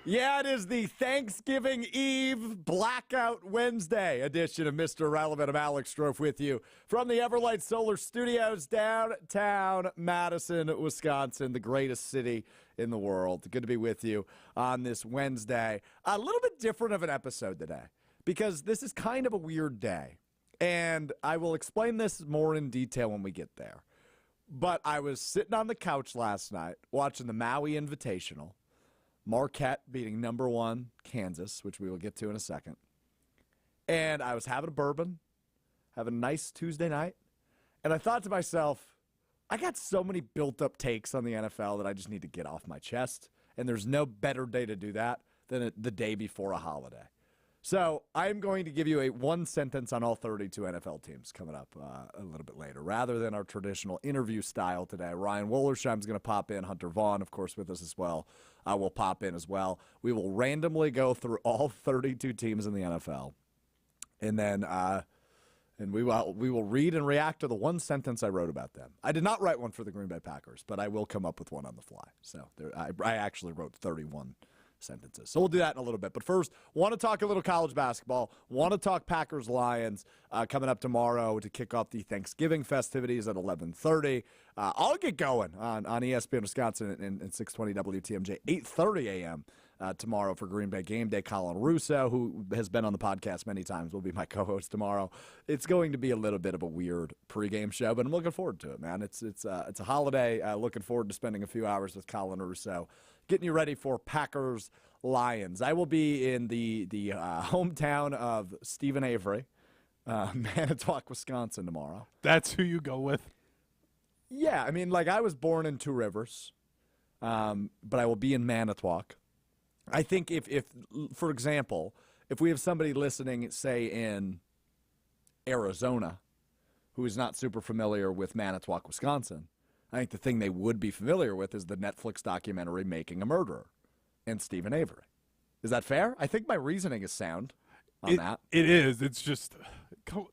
Yeah, it is the Thanksgiving Eve Blackout Wednesday edition of Mr. Relevant. I'm Alex Strouf with you from the Everlight Solar Studios, downtown Madison, Wisconsin, the greatest city in the world. Good to be with you on this Wednesday. A little bit different of an episode today because this is kind of a weird day, and I will explain this more in detail when we get there. But I was sitting on the couch last night watching the Maui Invitational. Marquette beating number 1 Kansas, which we will get to in a second. And I was having a bourbon, having a nice Tuesday night, and I thought to myself, I got so many built-up takes on the NFL that I just need to get off my chest, and there's no better day to do that than the day before a holiday. So I'm going to give you a one sentence on all 32 NFL teams coming up a little bit later. Rather than our traditional interview style today, Ryan Wollersheim is going to pop in. Hunter Vaughn, of course, with us as well, will pop in as well. We will randomly go through all 32 teams in the NFL. And then we will read and react to the one sentence I wrote about them. I did not write one for the Green Bay Packers, but I will come up with one on the fly. So I actually wrote 31 sentences. So we'll do that in a little bit. But first, want to talk a little college basketball. Want to talk Packers-Lions coming up tomorrow to kick off the Thanksgiving festivities at 11:30. I'll get going on ESPN Wisconsin and 620 WTMJ, 8:30 a.m. Tomorrow for Green Bay Game Day. Colin Russo, who has been on the podcast many times, will be my co-host tomorrow. It's going to be a little bit of a weird pregame show, but I'm looking forward to it, man. It's a holiday. Looking forward to spending a few hours with Colin Russo, getting you ready for Packers-Lions. I will be in the hometown of Stephen Avery, Manitowoc, Wisconsin tomorrow. That's who you go with? Yeah, I mean, I was born in Two Rivers, but I will be in Manitowoc. I think if, for example, if we have somebody listening, say, in Arizona, who is not super familiar with Manitowoc, Wisconsin, I think the thing they would be familiar with is the Netflix documentary Making a Murderer and Stephen Avery. Is that fair? I think my reasoning is sound on that. It is. It's just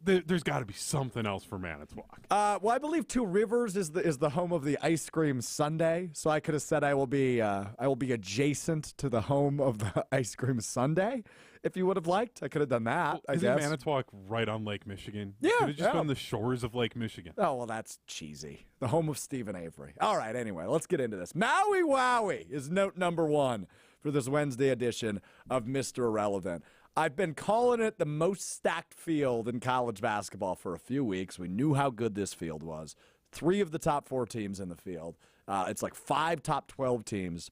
there's got to be something else for Manitowoc. Well, I believe Two Rivers is the home of the ice cream sundae, so I could have said I will be adjacent to the home of the ice cream sundae. If you would have liked, I could have done that. I guess. Isn't Manitowoc right on Lake Michigan? Yeah, could have just been the shores of Lake Michigan. Oh, well, that's cheesy. The home of Stephen Avery. All right, anyway, let's get into this. Maui Wowie is note number 1 for this Wednesday edition of Mr. Irrelevant. I've been calling it the most stacked field in college basketball for a few weeks. We knew how good this field was. 3 of the top 4 teams in the field. It's like 5 top 12 teams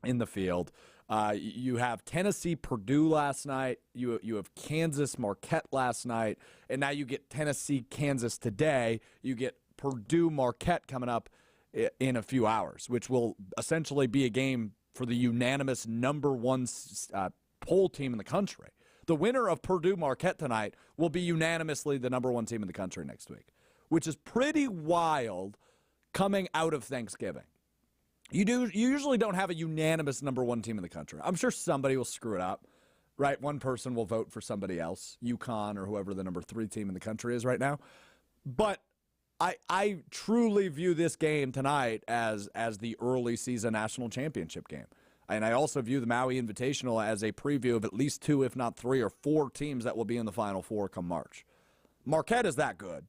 in the field. You have Tennessee, Purdue last night. You have Kansas, Marquette last night. And now you get Tennessee, Kansas today. You get Purdue, Marquette coming up in a few hours, which will essentially be a game for the unanimous number 1 poll team in the country. The winner of Purdue-Marquette tonight will be unanimously the number 1 team in the country next week, which is pretty wild coming out of Thanksgiving. You usually don't have a unanimous number 1 team in the country. I'm sure somebody will screw it up, right? One person will vote for somebody else, UConn or whoever the number 3 team in the country is right now. But I truly view this game tonight as the early season national championship game. And I also view the Maui Invitational as a preview of at least 2, if not 3 or 4 teams that will be in the Final Four come March. Marquette is that good.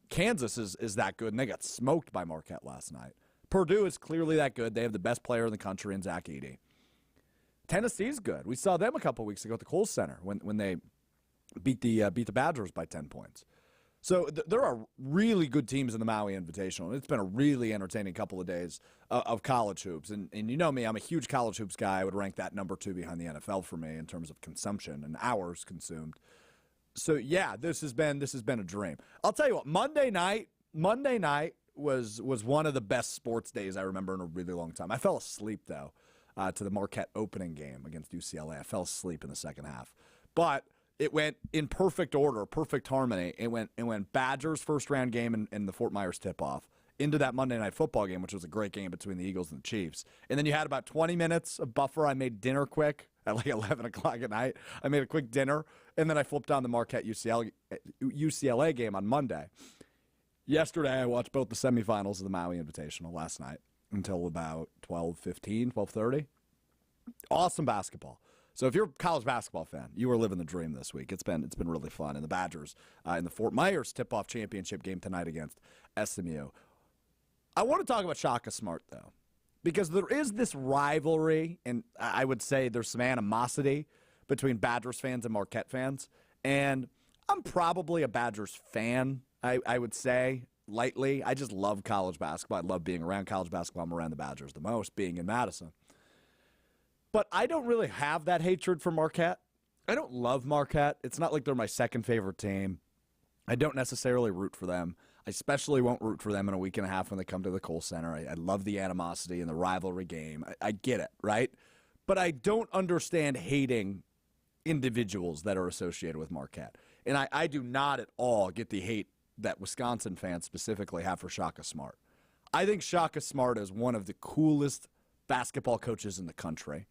Kansas is that good, and they got smoked by Marquette last night. Purdue is clearly that good. They have the best player in the country in Zach Edey. Tennessee's good. We saw them a couple weeks ago at the Kohl Center when they beat the Badgers by 10 points. So there are really good teams in the Maui Invitational. It's been a really entertaining couple of days of college hoops. And you know me, I'm a huge college hoops guy. I would rank that number 2 behind the NFL for me in terms of consumption and hours consumed. So, yeah, this has been a dream. I'll tell you what, Monday night was one of the best sports days I remember in a really long time. I fell asleep, though, to the Marquette opening game against UCLA. I fell asleep in the second half. But it went in perfect order, perfect harmony. It went Badgers first round game in the Fort Myers tip-off into that Monday Night Football game, which was a great game between the Eagles and the Chiefs. And then you had about 20 minutes of buffer. I made dinner quick at like 11 o'clock at night. I made a quick dinner, and then I flipped on the Marquette UCLA game on Monday. Yesterday, I watched both the semifinals of the Maui Invitational last night until about 12:15, 12:30. Awesome basketball. So if you're a college basketball fan, you are living the dream this week. It's been really fun. And the Badgers in the Fort Myers tip-off championship game tonight against SMU. I want to talk about Shaka Smart, though, because there is this rivalry, and I would say there's some animosity between Badgers fans and Marquette fans. And I'm probably a Badgers fan, I would say, lightly. I just love college basketball. I love being around college basketball. I'm around the Badgers the most, being in Madison. But I don't really have that hatred for Marquette. I don't love Marquette. It's not like they're my second favorite team. I don't necessarily root for them. I especially won't root for them in a week and a half when they come to the Kohl Center. I love the animosity and the rivalry game. I get it, right? But I don't understand hating individuals that are associated with Marquette. And I do not at all get the hate that Wisconsin fans specifically have for Shaka Smart. I think Shaka Smart is one of the coolest basketball coaches in the country.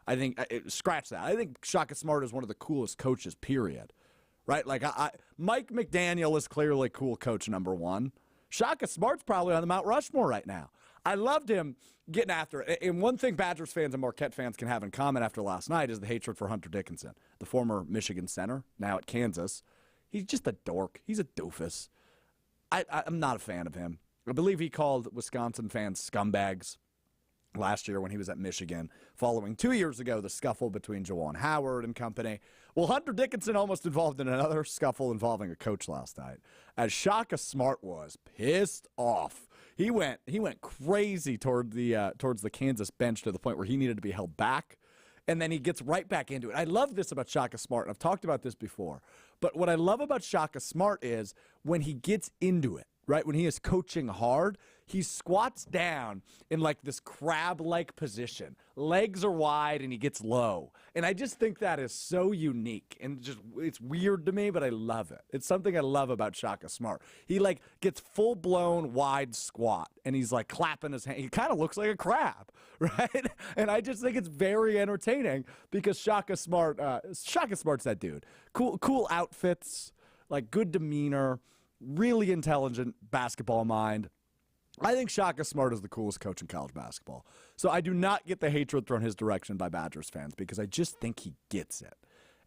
I think, scratch that. I think Shaka Smart is one of the coolest coaches, period. Right? Like, Mike McDaniel is clearly cool coach number one. Shaka Smart's probably on the Mount Rushmore right now. I loved him getting after it. And one thing Badgers fans and Marquette fans can have in common after last night is the hatred for Hunter Dickinson, the former Michigan center, now at Kansas. He's just a dork. He's a doofus. I'm not a fan of him. I believe he called Wisconsin fans scumbags last year when he was at Michigan, following 2 years ago the scuffle between Juwan Howard and company. Well, Hunter Dickinson almost involved in another scuffle involving a coach last night, as Shaka Smart was pissed off. He went crazy towards the Kansas bench to the point where he needed to be held back, and then he gets right back into it. I love this about Shaka Smart, and I've talked about this before, but what I love about Shaka Smart is when he gets into it, right, when he is coaching hard, he squats down in like this crab-like position. Legs are wide and he gets low. And I just think that is so unique and just it's weird to me, but I love it. It's something I love about Shaka Smart. He like gets full-blown wide squat and he's like clapping his hand. He kind of looks like a crab, right? And I just think it's very entertaining because Shaka Smart's that dude. Cool outfits, like good demeanor, really intelligent basketball mind. I think Shaka Smart is the coolest coach in college basketball. So I do not get the hatred thrown his direction by Badgers fans because I just think he gets it.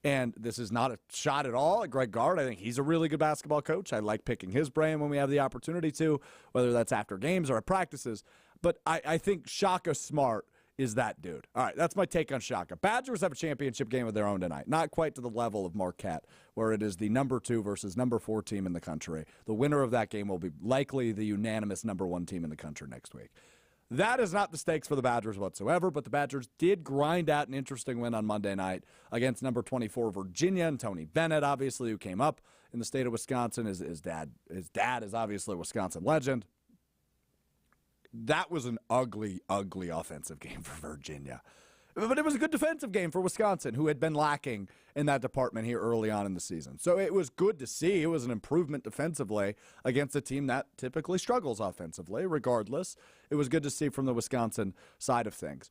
And this is not a shot at all at Greg Gard. I think he's a really good basketball coach. I like picking his brain when we have the opportunity to, whether that's after games or at practices. But I think Shaka Smart is that dude. All right, that's my take on Shaka. Badgers have a championship game of their own tonight. Not quite to the level of Marquette, where it is the number 2 versus number 4 team in the country. The winner of that game will be likely the unanimous number 1 team in the country next week. That is not the stakes for the Badgers whatsoever, but the Badgers did grind out an interesting win on Monday night against number 24 Virginia, and Tony Bennett, obviously, who came up in the state of Wisconsin. His dad is obviously a Wisconsin legend. That was an ugly, ugly offensive game for Virginia. But it was a good defensive game for Wisconsin, who had been lacking in that department here early on in the season. So it was good to see. It was an improvement defensively against a team that typically struggles offensively, regardless. It was good to see from the Wisconsin side of things.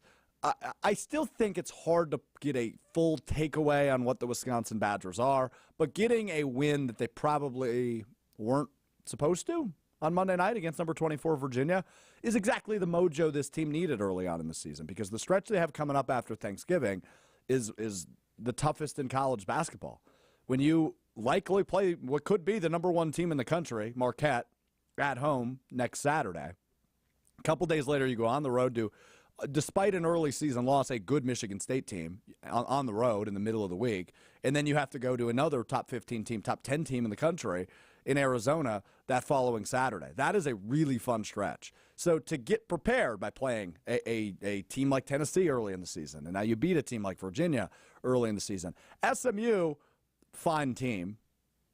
I still think it's hard to get a full takeaway on what the Wisconsin Badgers are, but getting a win that they probably weren't supposed to on Monday night against number 24 Virginia is exactly the mojo this team needed early on in the season, because the stretch they have coming up after Thanksgiving is the toughest in college basketball. When you likely play what could be the number 1 team in the country, Marquette, at home next Saturday. A couple days later, you go on the road to, despite an early season loss, a good Michigan State team on the road in the middle of the week, and then you have to go to another top 15 team, top 10 team in the country in Arizona that following Saturday. That is a really fun stretch. So to get prepared by playing a team like Tennessee early in the season, and now you beat a team like Virginia early in the season. SMU, fine team.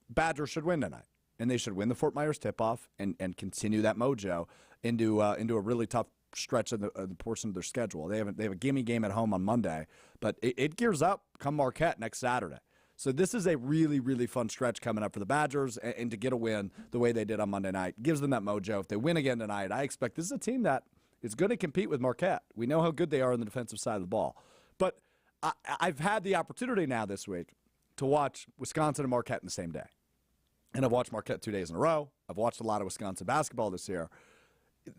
Badgers should win tonight, and they should win the Fort Myers tip-off and continue that mojo into a really tough stretch of the portion of their schedule. They have a gimme game at home on Monday, but it gears up come Marquette next Saturday. So this is a really, really fun stretch coming up for the Badgers, and to get a win the way they did on Monday night gives them that mojo. If they win again tonight, I expect this is a team that is going to compete with Marquette. We know how good they are on the defensive side of the ball. But I've had the opportunity now this week to watch Wisconsin and Marquette in the same day. And I've watched Marquette 2 days in a row. I've watched a lot of Wisconsin basketball this year.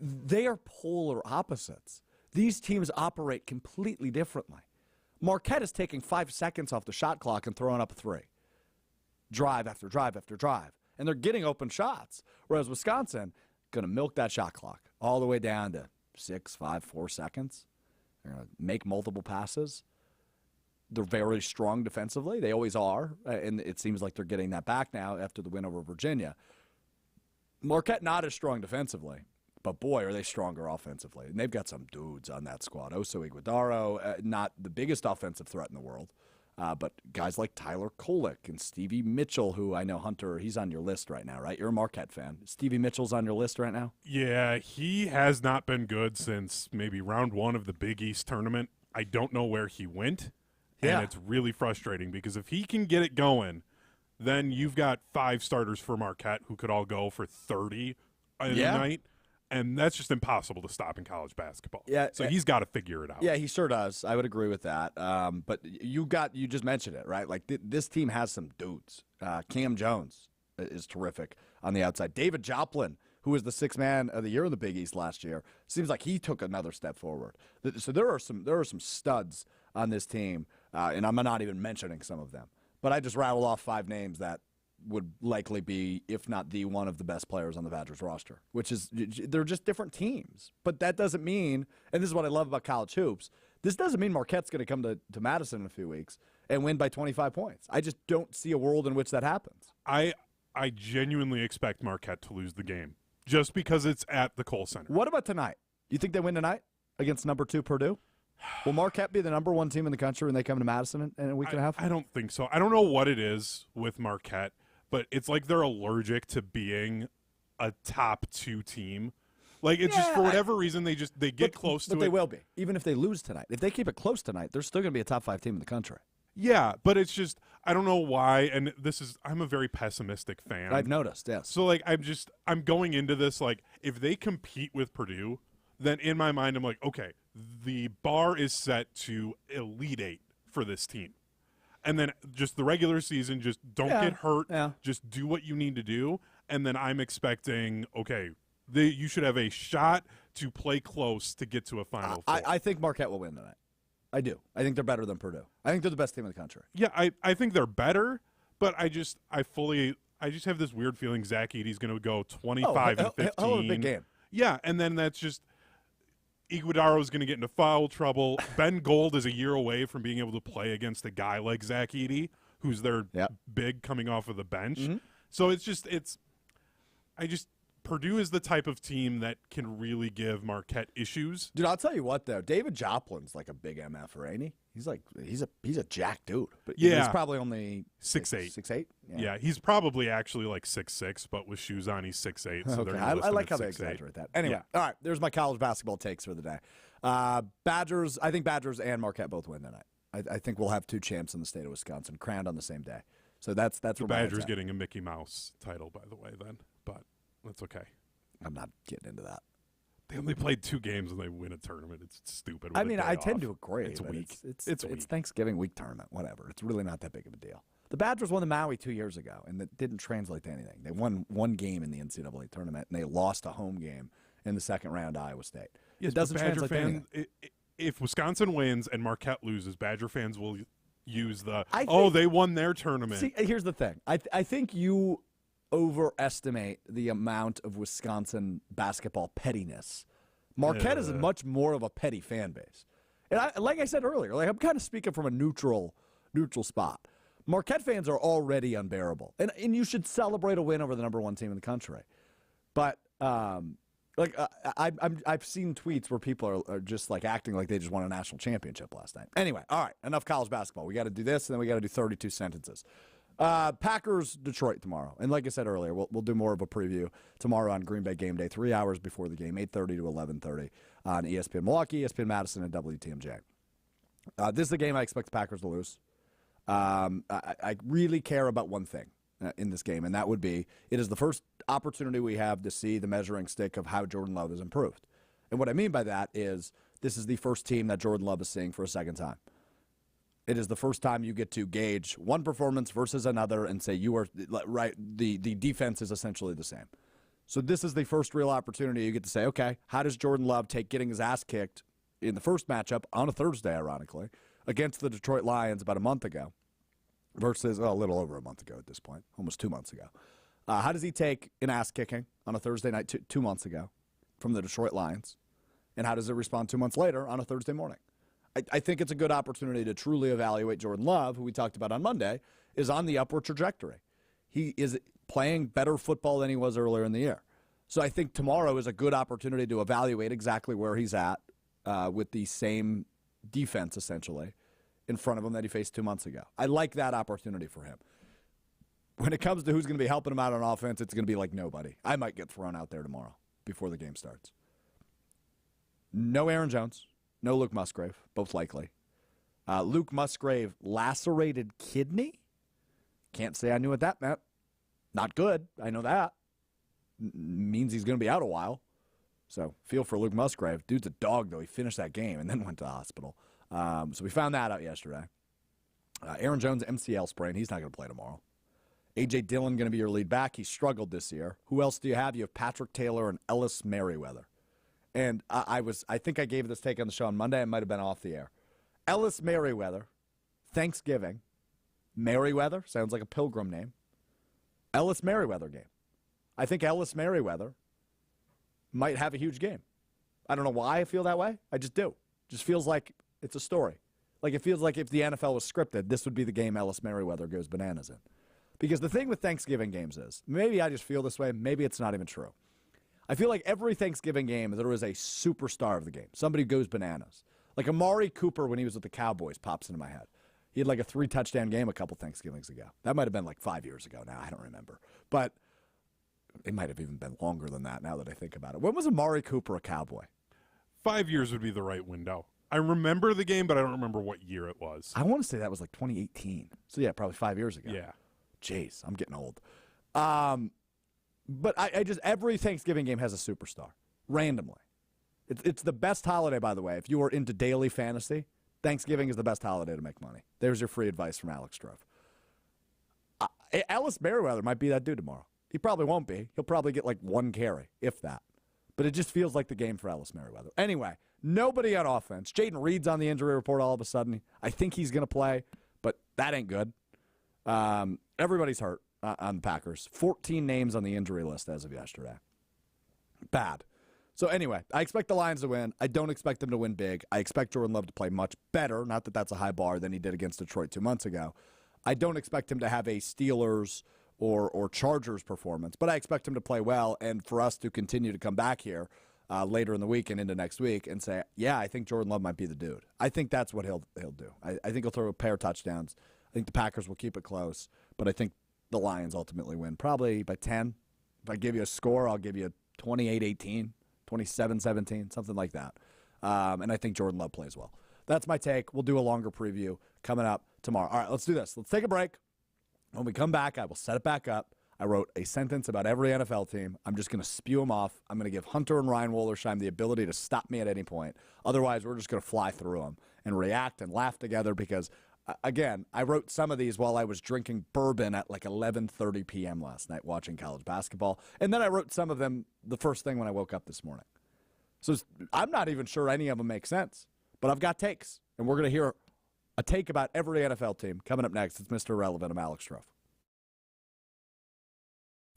They are polar opposites. These teams operate completely differently. Marquette is taking 5 seconds off the shot clock and throwing up a three. Drive after drive after drive. And they're getting open shots. Whereas Wisconsin, going to milk that shot clock all the way down to 6, 5, 4 seconds. They're going to make multiple passes. They're very strong defensively. They always are. And it seems like they're getting that back now after the win over Virginia. Marquette not as strong defensively, but boy, are they stronger offensively. And they've got some dudes on that squad. Oso Iguodaro, not the biggest offensive threat in the world, but guys like Tyler Kolek and Stevie Mitchell, who I know, Hunter, he's on your list right now, right? You're a Marquette fan. Stevie Mitchell's on your list right now? Yeah, he has not been good since maybe round 1 of the Big East tournament. I don't know where he went, and it's really frustrating because if he can get it going, then you've got 5 starters for Marquette who could all go for 30 in a night, and that's just impossible to stop in college basketball. Yeah, so he's got to figure it out. Yeah, he sure does. I would agree with that. But you just mentioned it, right? Like this team has some dudes. Cam Jones is terrific on the outside. David Joplin, who was the 6th man of the year in the Big East last year, seems like he took another step forward. So there are some studs on this team, and I'm not even mentioning some of them. But I just rattled off 5 names that would likely be, if not the one of the best players on the Badgers roster, which is they're just different teams. But that doesn't mean, and this is what I love about college hoops, this doesn't mean Marquette's going to come to Madison in a few weeks and win by 25 points. I just don't see a world in which that happens. I genuinely expect Marquette to lose the game just because it's at the Kohl Center. What about tonight? You think they win tonight against number 2 Purdue? Will Marquette be the number 1 team in the country when they come to Madison in a week and a half? I don't think so. I don't know what it is with Marquette, but it's like they're allergic to being a top 2 team. Like it's just for whatever reason they get close to it. But they will be. Even if they lose tonight. If they keep it close tonight, they're still going to be a top 5 team in the country. Yeah, but it's just I don't know why, and I'm a very pessimistic fan. I've noticed, yes. So like I'm going into this like if they compete with Purdue, then in my mind I'm like, okay, the bar is set to Elite 8 for this team. And then just the regular season, just don't get hurt. Yeah. Just do what you need to do. And then I'm expecting, okay, you should have a shot to play close to get to a Final Four. I think Marquette will win tonight. I do. I think they're better than Purdue. I think they're the best team in the country. Yeah, I think they're better, but I just have this weird feeling Zach Edey's going to go 25 and 15. Hell of a big game. Yeah, and then that's just Iguodaro is going to get into foul trouble. Ben Gold is a year away from being able to play against a guy like Zach Edey, who's their big coming off of the bench. Mm-hmm. So Purdue is the type of team that can really give Marquette issues. Dude, I'll tell you what though, David Joplin's like a big MFer, ain't he? He's a jack dude, but he's probably only 6'8". 6'8". Yeah, he's probably actually like 6'6", but with shoes on, he's 6'8". So okay. I like how they exaggerate that. Anyway, all right, there's my college basketball takes for the day. Badgers, I think Badgers and Marquette both win tonight. I think we'll have 2 champs in the state of Wisconsin crowned on the same day. So that's the Badgers getting a Mickey Mouse title, by the way, then, but that's okay. I'm not getting into that. They only played 2 games and they win a tournament. It's stupid. I mean, I tend to agree. It's weak. It's Thanksgiving week tournament, whatever. It's really not that big of a deal. The Badgers won the Maui 2 years ago, and it didn't translate to anything. They won 1 game in the NCAA tournament, and they lost a home game in the second round to Iowa State. Yes, it doesn't translate to anything. If Wisconsin wins and Marquette loses, Badger fans will use they won their tournament. See, here's the thing. I think you overestimate the amount of Wisconsin basketball pettiness. Marquette is much more of a petty fan base. And like I said earlier, I'm kind of speaking from a neutral spot. Marquette fans are already unbearable. And you should celebrate a win over the number 1 team in the country. But I've seen tweets where people are just like acting like they just won a national championship last night. Anyway, all right, enough college basketball. We got to do this, and then we got to do 32 sentences. Packers Detroit tomorrow, and like I said earlier, we'll do more of a preview tomorrow on Green Bay game day, 3 hours before the game, 8:30 to 11:30 on ESPN Milwaukee, ESPN Madison, and WTMJ. This is the game I expect the Packers to lose. I really care about one thing in this game, and that would be it is the first opportunity we have to see the measuring stick of how Jordan Love has improved. And what I mean by that is this is the first team that Jordan Love is seeing for a second time. It is the first time you get to gauge one performance versus another and say you are right. The defense is essentially the same. So this is the first real opportunity you get to say, okay, how does Jordan Love take getting his ass kicked in the first matchup on a Thursday, ironically, against the Detroit Lions about a month ago versus a little over a month ago at this point, almost 2 months ago. How does he take an ass kicking on a Thursday night 2 months ago from the Detroit Lions? And how does it respond 2 months later on a Thursday morning? I think it's a good opportunity to truly evaluate Jordan Love, who we talked about on Monday, is on the upward trajectory. He is playing better football than he was earlier in the year. So I think tomorrow is a good opportunity to evaluate exactly where he's at with the same defense, essentially, in front of him that he faced 2 months ago. I like that opportunity for him. When it comes to who's going to be helping him out on offense, it's going to be like nobody. I might get thrown out there tomorrow before the game starts. No Aaron Jones. No Luke Musgrave, both likely. Luke Musgrave, lacerated kidney? Can't say I knew what that meant. Not good. I know that. Means he's going to be out a while. So feel for Luke Musgrave. Dude's a dog, though. He finished that game and then went to the hospital. So we found that out yesterday. Aaron Jones, MCL sprain. He's not going to play tomorrow. A.J. Dillon going to be your lead back. He struggled this year. Who else do you have? You have Patrick Taylor and Ellis Merriweather. And I think I gave this take on the show on Monday. I might have been off the air. Ellis Merriweather, Thanksgiving. Merriweather sounds like a pilgrim name. Ellis Merriweather game. I think Ellis Merriweather might have a huge game. I don't know why I feel that way. I just do. Just feels like it's a story. Like it feels like if the NFL was scripted, this would be the game Ellis Merriweather goes bananas in. Because the thing with Thanksgiving games is, maybe I just feel this way, maybe it's not even true. I feel like every Thanksgiving game, there is a superstar of the game. Somebody goes bananas. Like Amari Cooper when he was with the Cowboys pops into my head. He had like a 3-touchdown game a couple Thanksgivings ago. That might have been like 5 years ago now. I don't remember. But it might have even been longer than that now that I think about it. When was Amari Cooper a Cowboy? 5 years would be the right window. I remember the game, but I don't remember what year it was. I want to say that was like 2018. So yeah, probably 5 years ago. Yeah. Jeez, I'm getting old. But I just, every Thanksgiving game has a superstar, randomly. It's the best holiday, by the way. If you are into daily fantasy, Thanksgiving is the best holiday to make money. There's your free advice from Alex Strouf. Ellis Merriweather might be that dude tomorrow. He probably won't be. He'll probably get like 1 carry, if that. But it just feels like the game for Ellis Merriweather. Anyway, nobody on offense. Jaden Reed's on the injury report all of a sudden. I think he's going to play, but that ain't good. Everybody's hurt on the Packers. 14 names on the injury list as of yesterday. Bad. So anyway, I expect the Lions to win. I don't expect them to win big. I expect Jordan Love to play much better, not that that's a high bar, than he did against Detroit 2 months ago. I don't expect him to have a Steelers or Chargers performance, but I expect him to play well and for us to continue to come back here later in the week and into next week and say, yeah, I think Jordan Love might be the dude. I think that's what he'll do. I think he'll throw a pair of touchdowns. I think the Packers will keep it close, but I think the Lions ultimately win, probably by 10. If I give you a score, I'll give you 28-18, 27-17, something like that. And I think Jordan Love plays well. That's my take. We'll do a longer preview coming up tomorrow. All right, let's do this. Let's take a break. When we come back, I will set it back up. I wrote a sentence about every NFL team. I'm just going to spew them off. I'm going to give Hunter and Ryan Wollersheim the ability to stop me at any point. Otherwise, we're just going to fly through them and react and laugh together because – again, I wrote some of these while I was drinking bourbon at like 11:30 p.m. last night watching college basketball. And then I wrote some of them the first thing when I woke up this morning. So I'm not even sure any of them make sense. But I've got takes. And we're going to hear a take about every NFL team. Coming up next, it's Mr. Irrelevant. I'm Alex Strouf.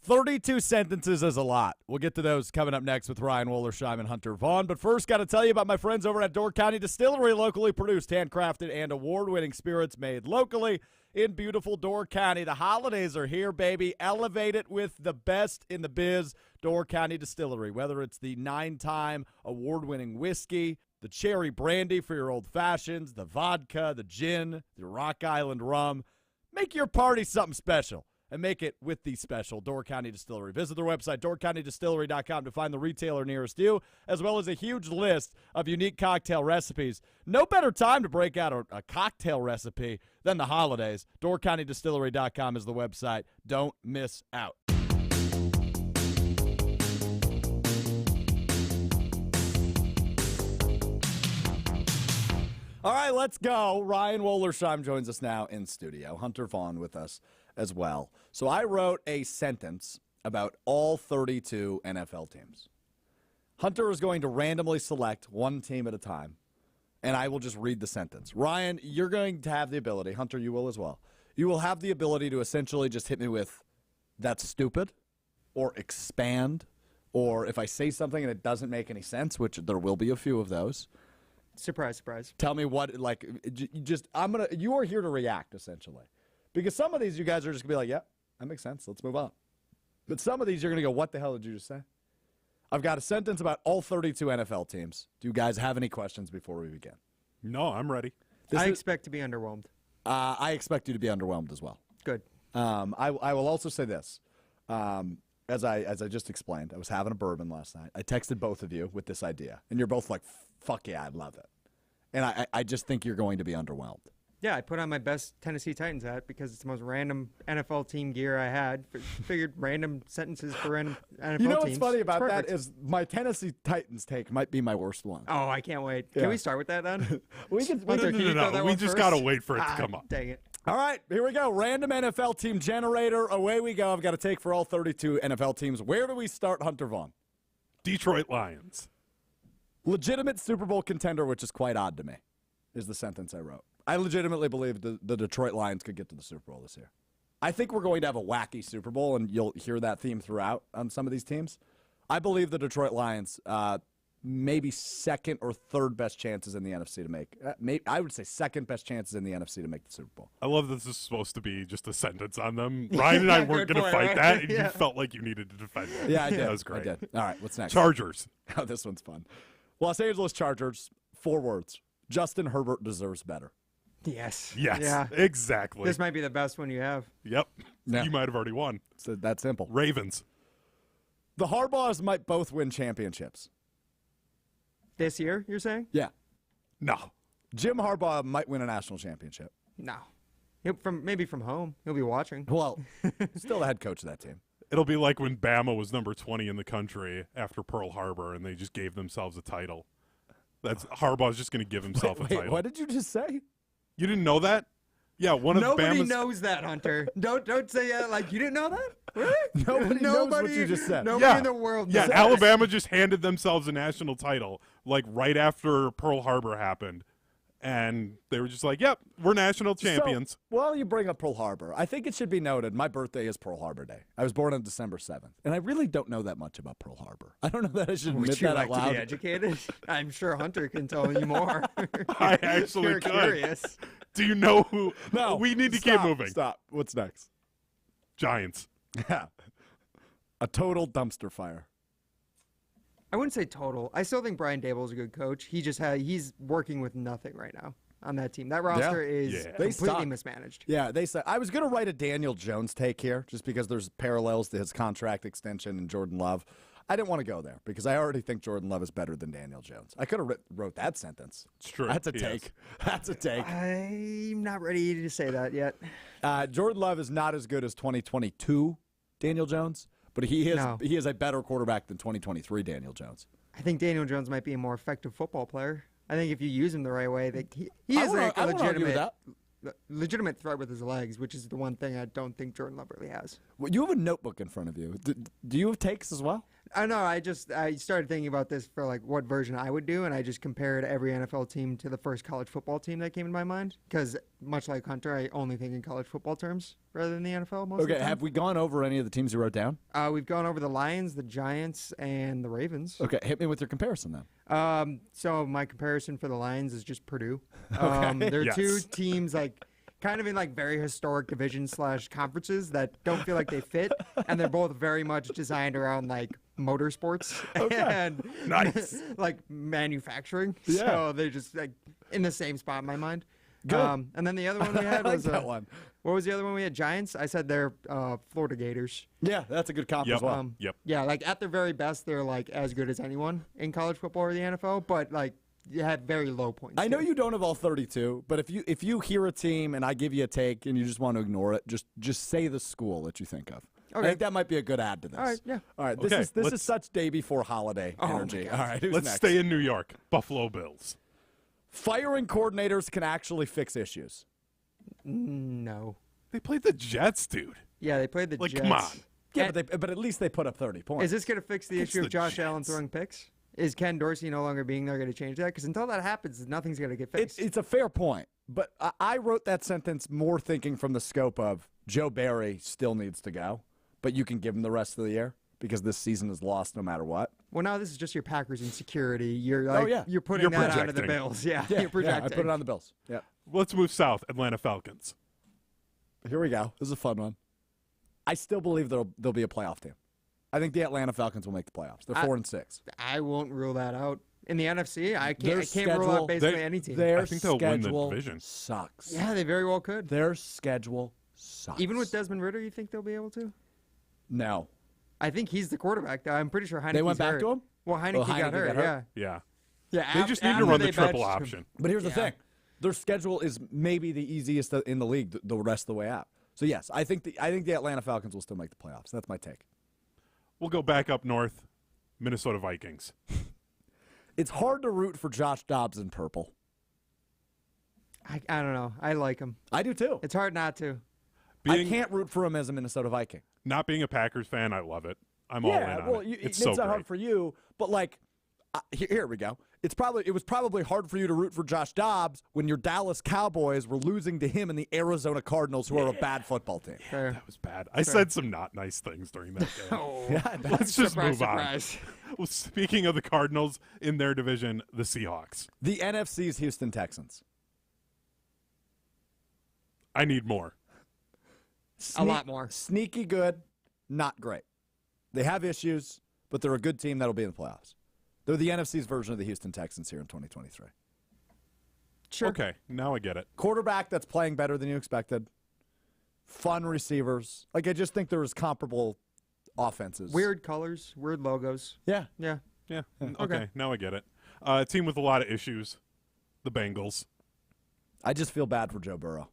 32 sentences is a lot. We'll get to those coming up next with Ryan Wollersheim and Hunter Vaughn. But first, got to tell you about my friends over at Door County Distillery, locally produced, handcrafted, and award-winning spirits made locally in beautiful Door County. The holidays are here, baby. Elevate it with the best in the biz, Door County Distillery. Whether it's the 9-time award-winning whiskey, the cherry brandy for your old fashions, the vodka, the gin, the Rock Island rum, make your party something special. And make it with the special Door County Distillery. Visit their website, doorcountydistillery.com, to find the retailer nearest you, as well as a huge list of unique cocktail recipes. No better time to break out a cocktail recipe than the holidays. doorcountydistillery.com is the website. Don't miss out. All right, let's go. Ryan Wollersheim joins us now in studio. Hunter Vaughn with us as well. So I wrote a sentence about all 32 NFL teams. Hunter is going to randomly select one team at a time and I will just read the sentence. Ryan, you're going to have the ability, Hunter, you will as well. You will have the ability to essentially just hit me with, that's stupid, or expand, or if I say something and it doesn't make any sense, which there will be a few of those. Surprise, surprise. Tell me what, you are here to react, essentially. Because some of these you guys are just going to be like, yeah, that makes sense. Let's move on. But some of these you're going to go, what the hell did you just say? I've got a sentence about all 32 NFL teams. Do you guys have any questions before we begin? No, I'm ready. I expect to be underwhelmed. I expect you to be underwhelmed as well. Good. I will also say this. As I just explained, I was having a bourbon last night. I texted both of you with this idea, and you're both like, fuck yeah, I love it. And I just think you're going to be underwhelmed. Yeah, I put on my best Tennessee Titans hat because it's the most random NFL team gear I had. Figured random sentences for random NFL teams. You know what's funny about that is my Tennessee Titans take might be my worst one. Oh, I can't wait. Yeah. Can we start with that then? No. We just got to wait for it to come up. Dang it. All right, here we go. Random NFL team generator. Away we go. I've got to take for all 32 NFL teams. Where do we start, Hunter Vaughn? Detroit Lions. Legitimate Super Bowl contender, which is quite odd to me, is the sentence I wrote. I legitimately believe the Detroit Lions could get to the Super Bowl this year. I think we're going to have a wacky Super Bowl, and you'll hear that theme throughout on some of these teams. I believe the Detroit Lions maybe second or third best chances in the NFC to make. I would say second best chances in the NFC to make the Super Bowl. I love this is supposed to be just a sentence on them. Ryan and I weren't going to fight that, and you felt like you needed to defend it. Yeah, I did. That was great. I did. All right, what's next? Chargers. Oh, this one's fun. Los Angeles Chargers, 4 words. Justin Herbert deserves better. Yes. Yes, Yeah. exactly. This might be the best one you have. Yep. Yeah. You might have already won. It's that simple. Ravens. The Harbaughs might both win championships. This year, you're saying? Yeah. No. Jim Harbaugh might win a national championship. No. Maybe from home. He'll be watching. Well, still the head coach of that team. It'll be like when Bama was number 20 in the country after Pearl Harbor, and they just gave themselves a title. Harbaugh's just going to give himself a title. What did you just say? You didn't know that? Yeah, one of Nobody Bama's... knows that, Hunter. Don't say like you didn't know that. Really? Nobody knows what you just said. Nobody in the world. Yeah, knows that. Alabama just handed themselves a national title like right after Pearl Harbor happened. And they were just like, yep, we're national champions. So, well, you bring up Pearl Harbor. I think it should be noted, my birthday is Pearl Harbor Day. I was born on December 7th. And I really don't know that much about Pearl Harbor. I don't know that I should admit Would you that like out loud. to be educated? I'm sure Hunter can tell you more. I actually You're could. curious. Do you know who? No. We need to keep moving. Stop. What's next? Giants. Yeah. A total dumpster fire. I wouldn't say total. I still think Brian Daboll's a good coach. He's working with nothing right now on that team. That roster is They completely suck. mismanaged. Yeah, they said I was going to write a Daniel Jones take here just because there's parallels to his contract extension and Jordan Love. I didn't want to go there because I already think Jordan Love is better than Daniel Jones. I could have wrote that sentence. It's true. That's a He take. is. That's a take. I'm not ready to say that yet. Jordan Love is not as good as 2022 Daniel Jones, but he is a better quarterback than 2023 Jones. I think Daniel Jones might be a more effective football player. I think if you use him the right way, that he is like a legitimate threat with his legs, which is the one thing I don't think Jordan Love really has. Well, you have a notebook in front of you. Do you have takes as well? I know. I started thinking about this for like what version I would do, and I just compared every NFL team to the first college football team that came in my mind. Because much like Hunter, I only think in college football terms rather than the NFL. Most of the time. Have we gone over any of the teams you wrote down? We've gone over the Lions, the Giants, and the Ravens. Okay, hit me with your comparison then. So my comparison for the Lions is just Purdue. Okay. They're Yes. two teams like kind of in like very historic divisions/conferences that don't feel like they fit, and they're both very much designed around like motorsports and Nice. like manufacturing. Yeah. So they're just like in the same spot in my mind. Good. And then the other one we had I like was that one. what was the other one we had? Giants. I said they're Florida Gators. Yeah, that's a good comp Yep. as well. Yep. Yeah, like at their very best, they're like as good as anyone in college football or the NFL, but like you have very low points. I know too. you don't have all 32, but if you hear a team and I give you a take and you just want to ignore it, just say the school that you think of. Okay. I think that might be a good add to this. All right, yeah. All right, Okay, this is such day before holiday Oh, my energy. God. All right, who's Let's next? stay in New York. Buffalo Bills. Firing coordinators can actually fix issues. No. They played the Jets, dude. Yeah, they played the Like, Jets. come on. Yeah, but at least they put up 30 points. Is this going to fix the Against issue the of Josh Allen Jets. throwing picks Is Ken Dorsey no longer being there going to change that? Because until that happens, nothing's going to get fixed. It's a fair point, but I wrote that sentence more thinking from the scope of Joe Barry still needs to go, but you can give him the rest of the year because this season is lost no matter what. Well, now this is just your Packers insecurity. You're like, you're putting You're that onto the projecting. Bills. Yeah, Yeah, you're projecting. I put it on the Bills. Yeah. Let's move south. Atlanta Falcons. Here we go. This is a fun one. I still believe there'll be a playoff team. I think the Atlanta Falcons will make the playoffs. They're 4-6. I won't rule that out. In the NFC, I can't rule schedule- out basically any team. Their I think they'll win the schedule division. sucks. Yeah, they very well could. Their schedule sucks. Even with Desmond Ridder, you think they'll be able to? No. I think he's the quarterback, though. I'm pretty sure Heineke's They went back hurt. to him? Well, Heineke got hurt, hurt? Yeah. Yeah, They just need to run the triple option. But here's the Yeah. thing. Their schedule is maybe the easiest in the league the rest of the way out. So, yes, I think the Atlanta Falcons will still make the playoffs. That's my take. We'll go back up north. Minnesota Vikings. It's hard to root for Josh Dobbs in purple. I don't know. I like him. I do, too. It's hard not to. I can't root for him as a Minnesota Viking. Not being a Packers fan, I love it. I'm all in on it. It's so not great. hard for you, but like, here we go. It was probably hard for you to root for Josh Dobbs when your Dallas Cowboys were losing to him and the Arizona Cardinals, who are a bad football team. Fair. That was bad. I said some not nice things during that game. Oh, Yeah, Let's just surprise, move on. surprise. Well, speaking of the Cardinals in their division, the Seahawks. The NFC's Houston Texans. I need more. A lot more. Sneaky good, not great. They have issues, but they're a good team that'll be in the playoffs. They're the NFC's version of the Houston Texans here in 2023. Sure. Okay, now I get it. Quarterback that's playing better than you expected. Fun receivers. Like, I just think there was comparable offenses. Weird colors, weird logos. Yeah. Yeah. Yeah, okay, Okay. now I get it. A team with a lot of issues, the Bengals. I just feel bad for Joe Burrow.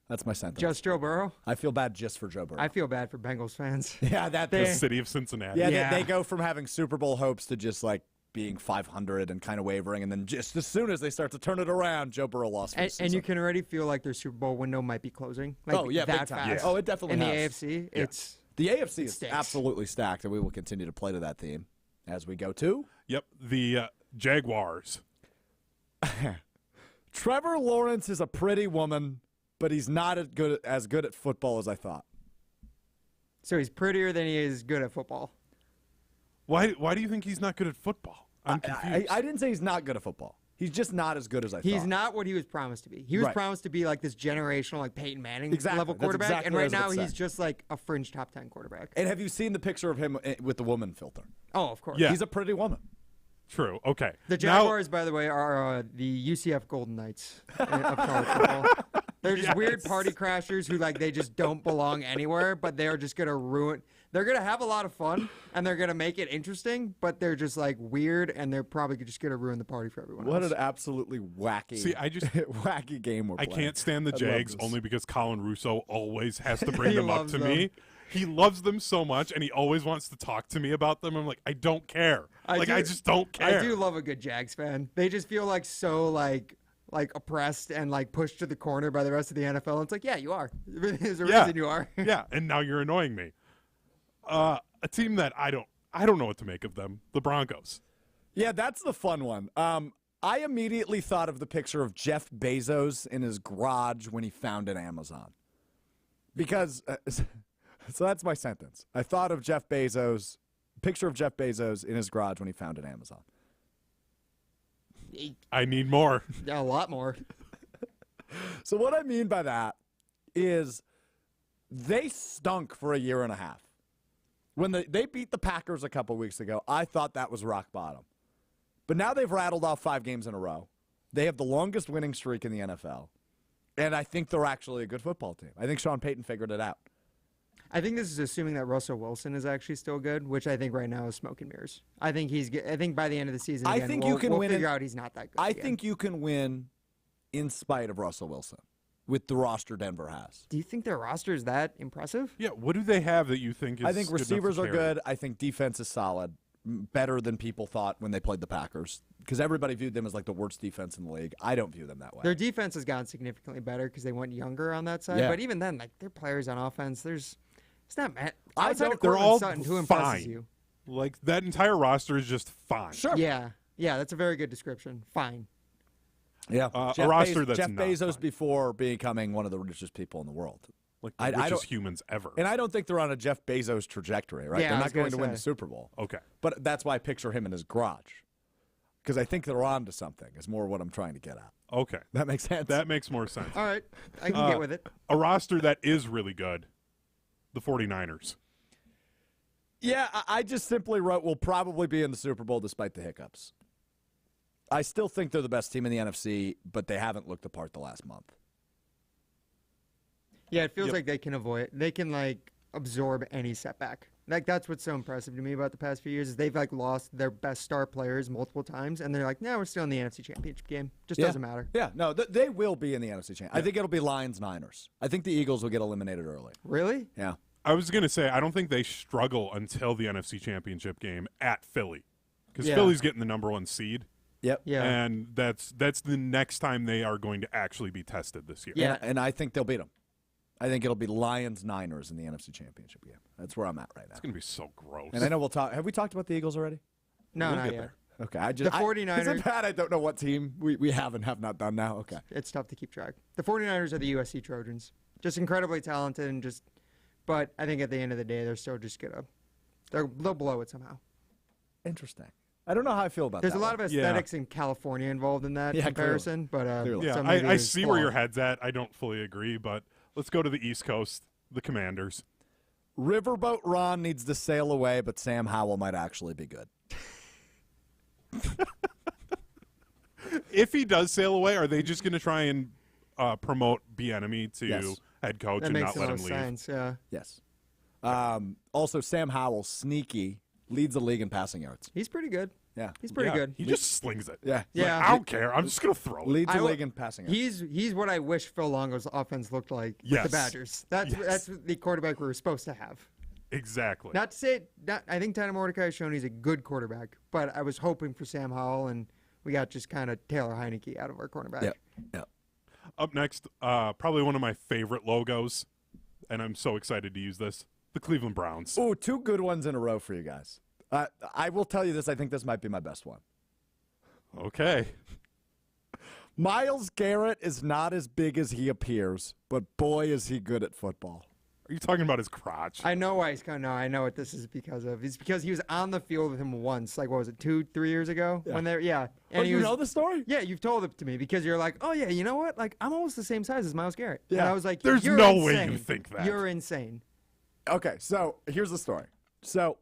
That's my sentence. Just Joe Burrow? I feel bad just for Joe Burrow. I feel bad for Bengals fans. yeah, The city of Cincinnati. Yeah, Yeah. They go from having Super Bowl hopes to just like being 500 and kind of wavering, and then just as soon as they start to turn it around, Joe Burrow lost. And you can already feel like their Super Bowl window might be closing. Like Oh, yeah, big that time. fast. Yeah. Oh, it definitely In has. the AFC, it's the AFC is stinks. absolutely stacked, and we will continue to play to that theme as we go to Yep, the Jaguars. Trevor Lawrence is a pretty woman, but he's not as good at football as I thought. so he's prettier than he is good at football. Why do you think he's not good at football? I'm confused. I didn't say he's not good at football. He's just not as good as I thought. He's not what he was promised to be. He was Right. promised to be like this generational, like Peyton Manning Exactly. level That's quarterback, exactly and what I right was now about to he's say. just like a fringe top 10 quarterback. And have you seen the picture of him with the woman filter? Oh, of course. Yeah. He's a pretty woman. True. Okay. The Now- Jaguars, by the way, are the UCF Golden Knights of college football. They're just weird party crashers who they just don't belong anywhere, but they're just gonna ruin. They're gonna have a lot of fun and they're gonna make it interesting, but they're just weird and they're probably just gonna ruin the party for everyone What else. an absolutely wacky, See, I just- wacky game we're I playing. can't stand the I love Jags this. only because Colin Russo always has to bring He them up loves to them. me. He loves them so much, and he always wants to talk to me about them. I'm like, I don't care. I just don't care. I do love a good Jags fan. They just feel so oppressed and pushed to the corner by the rest of the NFL. And it's like, yeah, you are. There's a reason you are. Yeah, and now you're annoying me. A team that I don't know what to make of them. The Broncos. Yeah, that's the fun one. I immediately thought of the picture of Jeff Bezos in his garage when he founded Amazon. Because, so that's my sentence. I thought of picture of Jeff Bezos in his garage when he founded Amazon. I need more. A lot more. So what I mean by that is they stunk for a year and a half. When they beat the Packers a couple weeks ago, I thought that was rock bottom. But now they've rattled off 5 games in a row. They have the longest winning streak in the NFL. And I think they're actually a good football team. I think Sean Payton figured it out. I think this is assuming that Russell Wilson is actually still good, which I think right now is smoke and mirrors. I think I think by the end of the season, I again, think we'll, you can we'll win figure out he's not that good. I again. think you can win in spite of Russell Wilson with the roster Denver has. Do you think their roster is that impressive? Yeah, what do they have that you think is I think good enough receivers to are carry? good. I think defense is solid. Better than people thought when they played the Packers. Because everybody viewed them as the worst defense in the league. I don't view them that way. Their defense has gotten significantly better because they went younger on that side. Yeah. But even then, their players on offense, it's not I outside don't- of they're Courtland all Sutton, who fine. impresses you? Like, that entire roster is just fine. Sure. Yeah, that's a very good description. Fine. Yeah. A roster that's Jeff not Bezos fine. before becoming one of the richest people in the world. Like the I richest don't- humans ever. And I don't think they're on a Jeff Bezos trajectory, right? Yeah, They're I not was going gonna to win say. the Super Bowl. Okay. But that's why I picture him in his garage. Because I think they're on to something, is more what I'm trying to get at. Okay. That makes sense? That makes more sense. All right, I can get with it. A roster that is really good, the 49ers. Yeah, I just simply wrote we'll probably be in the Super Bowl despite the hiccups. I still think they're the best team in the NFC, but they haven't looked the part the last month. Yeah, it feels Yep. like they can avoid. They can like absorb any setback. Like that's what's so impressive to me about the past few years is they've like lost their best star players multiple times, and they're like, no, we're still in the NFC Championship game. Just doesn't matter. Yeah, no, they will be in the NFC Championship. I think it'll be Lions-Niners. I think the Eagles will get eliminated early. Really? Yeah. I was going to say, I don't think they struggle until the NFC Championship game at Philly. Because Yeah. Philly's getting the number 1 seed. Yep. Yeah. And that's the next time they are going to actually be tested this year. Yeah. And I think they'll beat them. I think it'll be Lions-Niners in the NFC Championship game. That's where I'm at right now. It's going to be so gross. And I know we'll talk. Have we talked about the Eagles already? No, We'll not get yet. there. Okay. I just The 49ers Is it bad? I don't know what team we have and have not done now. Okay. It's tough to keep track. The 49ers are the USC Trojans. Just incredibly talented and just, but I think at the end of the day, they're still just they'll blow it somehow. Interesting. I don't know how I feel about There's that. a lot one. of aesthetics in California involved in that Yeah, comparison, but Clearly. yeah, so maybe I it's see where your flawed. head's at. I don't fully agree, but let's go to the East Coast, the Commanders. Riverboat Ron needs to sail away, but Sam Howell might actually be good. If he does sail away, are they just going to try and promote Bieniemy to Yes. head coach That and makes not the let him most leave? sense. Yeah, Yes. Also, Sam Howell, sneaky, leads the league in passing yards. he's pretty good. Yeah. He's pretty Yeah, good. He just slings it. Yeah. He's like, Yeah. I don't care. I'm just going to throw it. Leads the I will- league in passing yards. He's what I wish Phil Longo's offense looked like with Yes. the Badgers. That's Yes. the quarterback we were supposed to have. Exactly. Not to say I think Tanner Mordecai has shown he's a good quarterback, but I was hoping for Sam Howell, and we got just kind of Taylor Heineke out of our cornerback. Yep. Yep. Up next, probably one of my favorite logos, and I'm so excited to use this, the Cleveland Browns. Ooh, 2 good ones in a row for you guys. I will tell you this. I think this might be my best one. Okay. Myles Garrett is not as big as he appears, but boy, is he good at football. Are you talking about his crotch? I know why he's coming. No, I know what this is because of. It's because he was on the field with him once. Like what was it, 2-3 years ago? Yeah. When they're And Oh, he you was, know the story? Yeah, you've told it to me because you're like, oh yeah, you know what? Like I'm almost the same size as Myles Garrett. And Yeah. I was like, There's you're no way insane. you think that. You're insane. Okay, so here's the story. So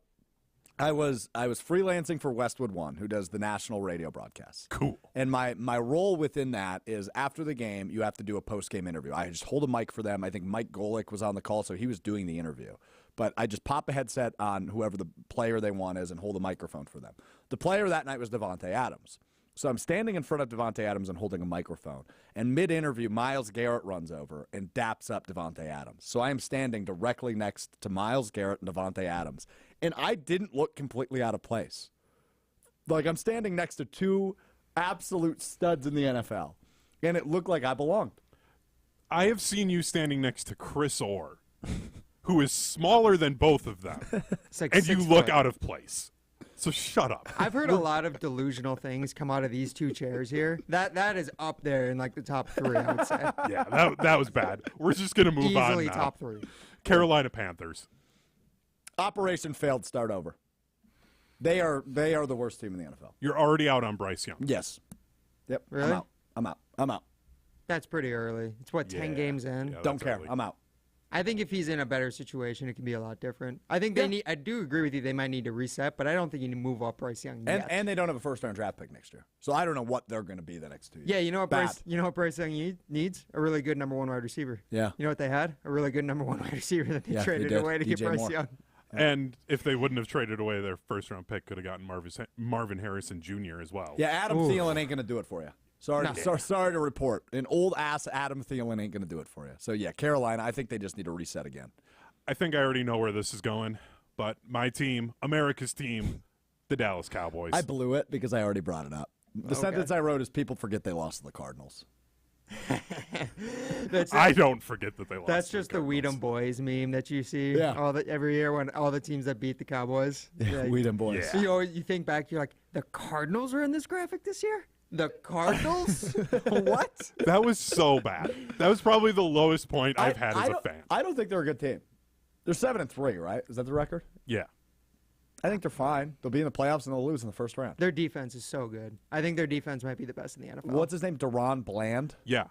I was freelancing for Westwood One, who does the national radio broadcasts. Cool. And my role within that is after the game, you have to do a post-game interview. I just hold a mic for them. I think Mike Golick was on the call, so he was doing the interview. But I just pop a headset on whoever the player they want is and hold a microphone for them. The player that night was Devontae Adams. So I'm standing in front of Devontae Adams and holding a microphone. And mid-interview, Myles Garrett runs over and daps up Devontae Adams. So I am standing directly next to Myles Garrett and Devontae Adams. And I didn't look completely out of place. Like, I'm standing next to 2 absolute studs in the NFL. And it looked like I belonged. I have seen you standing next to Chris Orr, who is smaller than both of them, It's like and you 6 look foot. out of place. So shut up. I've heard a lot of delusional things come out of these 2 chairs here. That is up there in like the top 3, I would say. Yeah, that was bad. We're just going to move on Easily now. top 3. Carolina Panthers. Operation failed, start over. They are the worst team in the NFL. You're already out on Bryce Young. Yes. Yep. Really? I'm out. That's pretty early. It's what 10 Yeah, games in. yeah. Don't that's care. early. I'm out. I think if he's in a better situation, it can be a lot different. I think they need. I do agree with you. They might need to reset, but I don't think you need to move up Bryce Young yet. And they don't have a first-round draft pick next year. So I don't know what they're going to be the next 2 years. yeah, you know what Bad. Bryce? You know what Bryce Young needs? A really good number 1 wide receiver. Yeah. You know what they had? A really good number 1 wide receiver that they Yeah, they traded did. away to get DJ Bryce Moore. Young. And if they wouldn't have traded away their first-round pick, could have gotten Marvin Harrison Jr. as well. Yeah, Adam Oof. Thielen ain't going to do it for you. Sorry, No. sorry to report. An old-ass Adam Thielen ain't going to do it for you. So, yeah, Carolina, I think they just need to reset again. I think I already know where this is going, but my team, America's team, the Dallas Cowboys. I blew it because I already brought it up. The Okay. sentence I wrote is people forget they lost to the Cardinals. I don't forget that they lost. That's to just the Cardinals. Weedham Boys meme that you see Yeah. every year when all the teams that beat the Cowboys. Yeah, Like, Weedham boys. Yeah. so you think back, you're like, the Cardinals are in this graphic this year? The Cardinals? What? That was so bad. That was probably the lowest point I've had as a fan. I don't think they're a good team. They're 7-3, right? Is that the record? Yeah. I think they're fine. They'll be in the playoffs and they'll lose in the first round. Their defense is so good. I think their defense might be the best in the NFL. What's his name? Deron Bland. Yeah.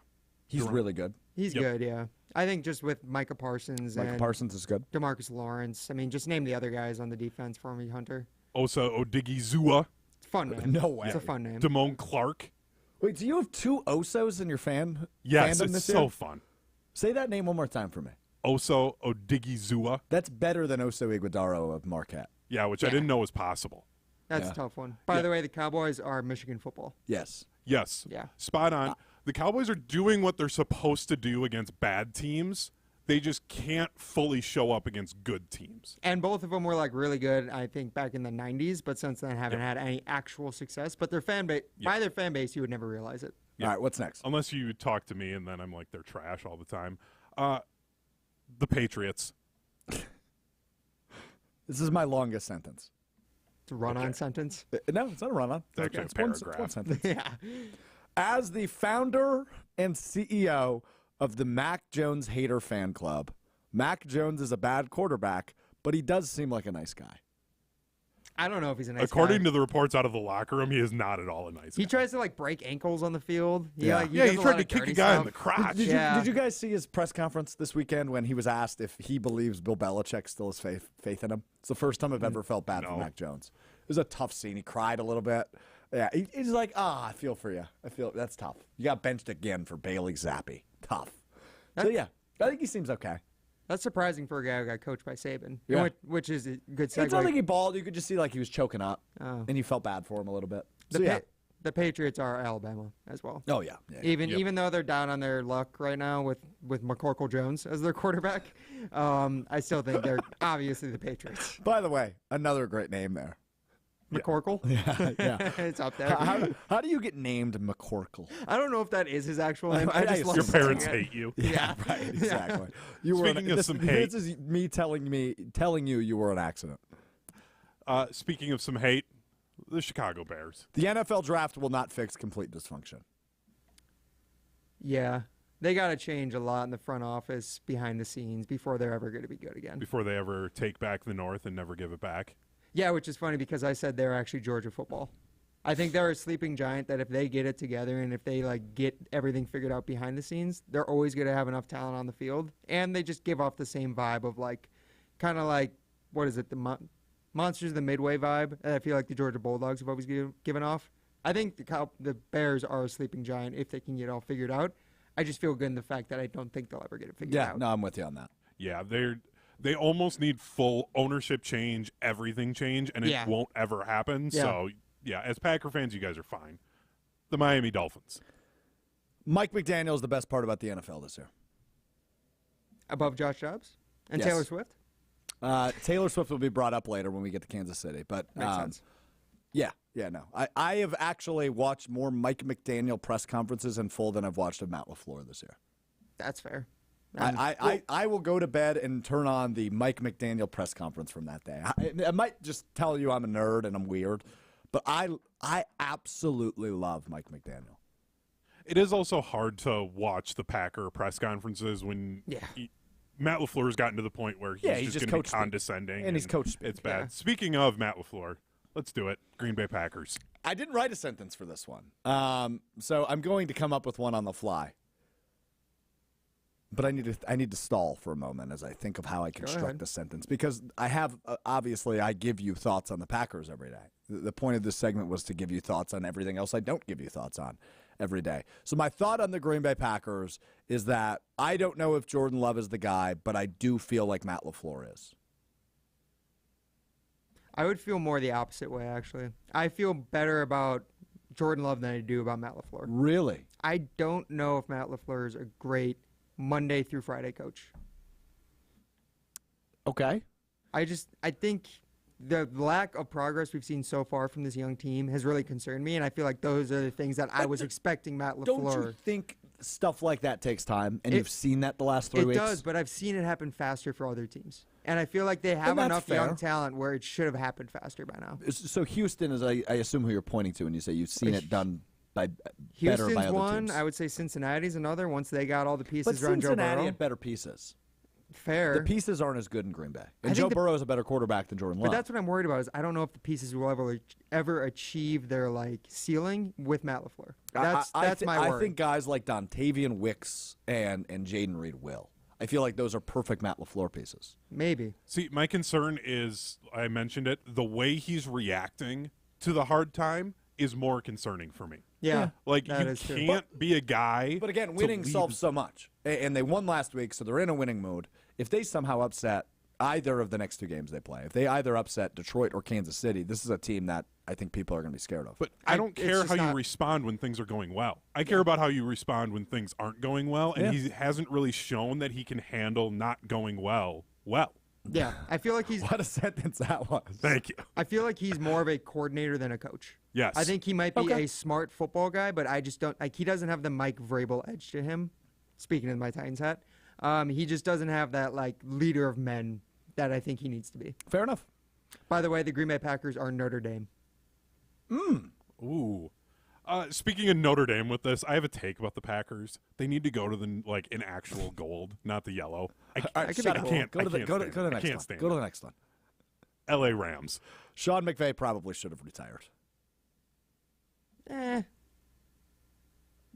He's really good. He's Yep. good, yeah. I think just with Micah Parsons Michael and Parsons is good. DeMarcus Lawrence. I mean, just name the other guys on the defense for me, Hunter. Osa Odigizua, It's a fun name. No way. It's a fun name. Damone Clark. Wait, do you have 2 Osos in your fandom Yes, this it's year? so fun. Say that name one more time for me. Osa Odigizua. That's better than Oso Iguodaro of Marquette. Yeah, which I didn't know was possible. That's Yeah. a tough one. By the way, the Cowboys are Michigan football. Yes. Yes. Yeah. Spot on. The Cowboys are doing what they're supposed to do against bad teams. They just can't fully show up against good teams. And both of them were like really good, I think, back in the 90s, but since then haven't had any actual success. But their fan base, by their fan base, you would never realize it. All right, what's next? Unless you talk to me and then I'm like, they're trash all the time. The Patriots. This is my longest sentence. It's a run-on sentence. No, it's not a run-on. It's actually a It's one paragraph. sentence. Yeah. As the founder and CEO of the Mac Jones Hater Fan Club, Mac Jones is a bad quarterback, but he does seem like a nice guy. I don't know if he's a nice According guy. to the reports out of the locker room, he is not at all a nice He guy. tries to like break ankles on the field. Yeah. Yeah, does he a tried lot to of kick a dirty guy in stuff. the crotch. Yeah. Did you guys see his press conference this weekend when he was asked if he believes Bill Belichick still has faith in him? It's the first time I've ever felt bad for No. Mac Jones. It was a tough scene. He cried a little bit. Yeah, he's like, I feel for you. I feel that's tough. You got benched again for Bailey Zappi. Tough. So yeah, I think he seems okay. That's surprising for a guy who got coached by Saban. Yeah. Which is a good It's not segue. like he balled. You could just see like he was choking up, Oh. and you felt bad for him a little bit. The, So yeah. the Patriots are Alabama as well. Oh yeah. Yeah. Even though they're down on their luck right now with McCorkle Jones as their quarterback, I still think they're obviously the Patriots. By the way, another great name there. McCorkle? Yeah. It's up there. How do you get named McCorkle? I don't know if that is his actual name. I just Your love Your saying parents it. hate you. Yeah, right. Exactly. You Speaking of some hate. This is me telling you were an accident. Speaking of some hate, the Chicago Bears. The NFL draft will not fix complete dysfunction. Yeah. They got to change a lot in the front office, behind the scenes, before they're ever going to be good again. Before they ever take back the North and never give it back. Yeah, which is funny because I said they're actually Georgia football. I think they're a sleeping giant that if they get it together and if they like get everything figured out behind the scenes, they're always going to have enough talent on the field. And they just give off the same vibe of like, kind of like, what is it, the Monsters of the Midway vibe that I feel like the Georgia Bulldogs have always given off. I think the Bears are a sleeping giant if they can get it all figured out. I just feel good in the fact that I don't think they'll ever get it figured Yeah, out. no, I'm with you on that. Yeah, they almost need full ownership change, everything change, and it Yeah. won't ever happen. Yeah. So, yeah, as Packer fans, you guys are fine. The Miami Dolphins. Mike McDaniel is the best part about the NFL this year. Above Josh Jobs and Yes. Taylor Swift? Taylor Swift will be brought up later when we get to Kansas City, but Makes sense. Yeah, no. I have actually watched more Mike McDaniel press conferences in full than I've watched of Matt LaFleur this year. That's fair. I will go to bed and turn on the Mike McDaniel press conference from that day. I might just tell you I'm a nerd and I'm weird, but I absolutely love Mike McDaniel. It is also hard to watch the Packer press conferences when Matt LaFleur's gotten to the point where he's just going to be condescending. And he's coached. It's bad. Yeah. Speaking of Matt LaFleur, let's do it. Green Bay Packers. I didn't write a sentence for this one, so I'm going to come up with one on the fly. But I need to stall for a moment as I think of how I construct the sentence because I have obviously I give you thoughts on the Packers every day. The point of this segment was to give you thoughts on everything else I don't give you thoughts on every day. So my thought on the Green Bay Packers is that I don't know if Jordan Love is the guy, but I do feel like Matt LaFleur is. I would feel more the opposite way, actually. I feel better about Jordan Love than I do about Matt LaFleur. Really? I don't know if Matt LaFleur is a great Monday through Friday coach. Okay. I think the lack of progress we've seen so far from this young team has really concerned me, and I feel like those are the things that I was expecting Matt LaFleur. Don't you think stuff like that takes time, and you've seen that the last 3 weeks. It does, but I've seen it happen faster for other teams. And I feel like they have that's enough fair. young talent where it should have happened faster by now. So Houston is, I assume, who you're pointing to when you say you've seen it done better Houston's by other one. teams. I would say Cincinnati's another. Once they got all the But pieces around Joe Cincinnati Burrow. had better pieces. Fair. The pieces aren't as good in Green Bay. And I Joe think Burrow is a better quarterback than Jordan Love. But that's what I'm worried about. Is I don't know if the pieces will ever achieve their ceiling with Matt LaFleur. That's my worry. I think guys like Dontavian Wicks and Jaden Reed will. I feel like those are perfect Matt LaFleur pieces. Maybe. See, my concern is, I mentioned it, the way he's reacting to the hard time is more concerning for me. Yeah. Like, that you is true. can't be a guy. But again, to winning lead- solves so much. And they won last week, so they're in a winning mood. If they somehow upset either of the next 2 games they play, if they either upset Detroit or Kansas City, this is a team that I think people are going to be scared of. But I don't it's care just how you not- respond when things are going well. I care about how you respond when things aren't going well, and he hasn't really shown that he can handle not going well. Yeah. I feel like he's. What a sentence that was. Thank you. I feel like he's more of a coordinator than a coach. Yes. I think he might be Okay. a smart football guy, but I just don't like. He doesn't have the Mike Vrabel edge to him. Speaking of my Titans hat, he just doesn't have that leader of men that I think he needs to be. Fair enough. By the way, the Green Bay Packers are Notre Dame. Ooh. Speaking of Notre Dame with this, I have a take about the Packers. They need to go to the in actual gold, not the yellow. I could be can't. cool. Go to the stand it. I next can't one. stand Go to it. the next one. L.A. Rams. Sean McVay probably should have retired.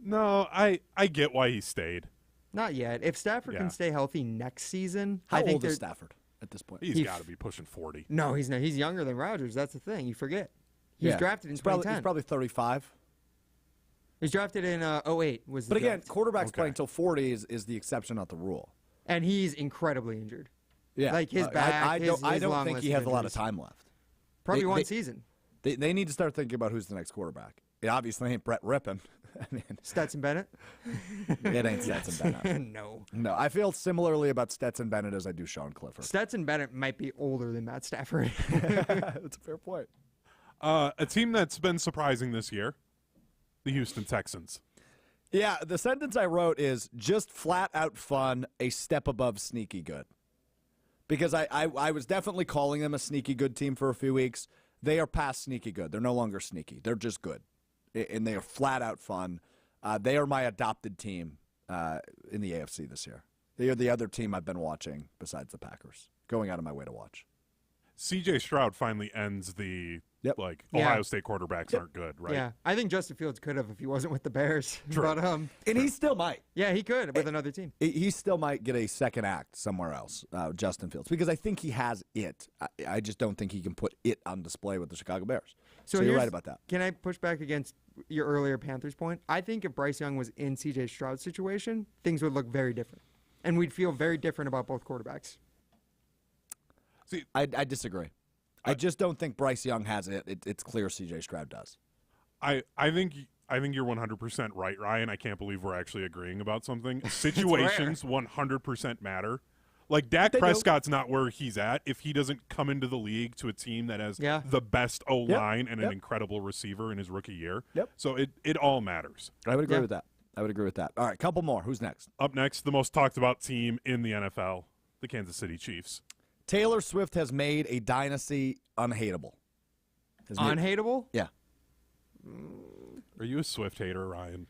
No, I get why he stayed. Not yet. If Stafford Yeah. can stay healthy next season, How I think old is they're- Stafford at this point? He's He- got to be pushing 40. No, he's not. He's younger than Rodgers. That's the thing. You forget. He was drafted in he's probably, 2010. he's probably 35. He was drafted in 08. Was the But again, draft. quarterbacks Okay. playing till 40 is the exception, not the rule. And he's incredibly injured. Yeah, Like his back, I don't his long think list he of has a lot of injuries. time left. Probably They- one they- season. They need to start thinking about who's the next quarterback. It obviously ain't Brett Rippon. I mean, Stetson Bennett? it ain't Stetson Bennett. No. No, I feel similarly about Stetson Bennett as I do Sean Clifford. Stetson Bennett might be older than Matt Stafford. That's a fair point. A team that's been surprising this year, the Houston Texans. Yeah, the sentence I wrote is just flat out fun, a step above sneaky good. Because I was definitely calling them a sneaky good team for a few weeks. They are past sneaky good. They're no longer sneaky. They're just good. And they are flat out fun. They are my adopted team in the AFC this year. They are the other team I've been watching besides the Packers, going out of my way to watch. C.J. Stroud finally ends the Yep. Yeah. Ohio State quarterbacks aren't good, right? Yeah. I think Justin Fields could have if he wasn't with the Bears. True. But And he still might. yeah, he could with another team. He still might get a second act somewhere else, Justin Fields, because I think he has it. I just don't think he can put it on display with the Chicago Bears. So you're here's- right about that. Can I push back against your earlier Panthers point? I think if Bryce Young was in CJ Stroud's situation, things would look very different. And we'd feel very different about both quarterbacks. See, I disagree. I just don't think Bryce Young has it. It's clear C.J. Stroud does. I think you're 100% right, Ryan. I can't believe we're actually agreeing about something. Situations 100% matter. Like Dak They do. Prescott's not where he's at if he doesn't come into the league to a team that has Yeah. the best O-line and Yep. an incredible receiver in his rookie year. Yep. So it all matters. I would agree Yeah. with that. I would agree with that. All right, couple more. Who's next? Up next, the most talked about team in the NFL, the Kansas City Chiefs. Taylor Swift has made a dynasty unhateable. Unhateable? Yeah. Are you a Swift hater, Ryan?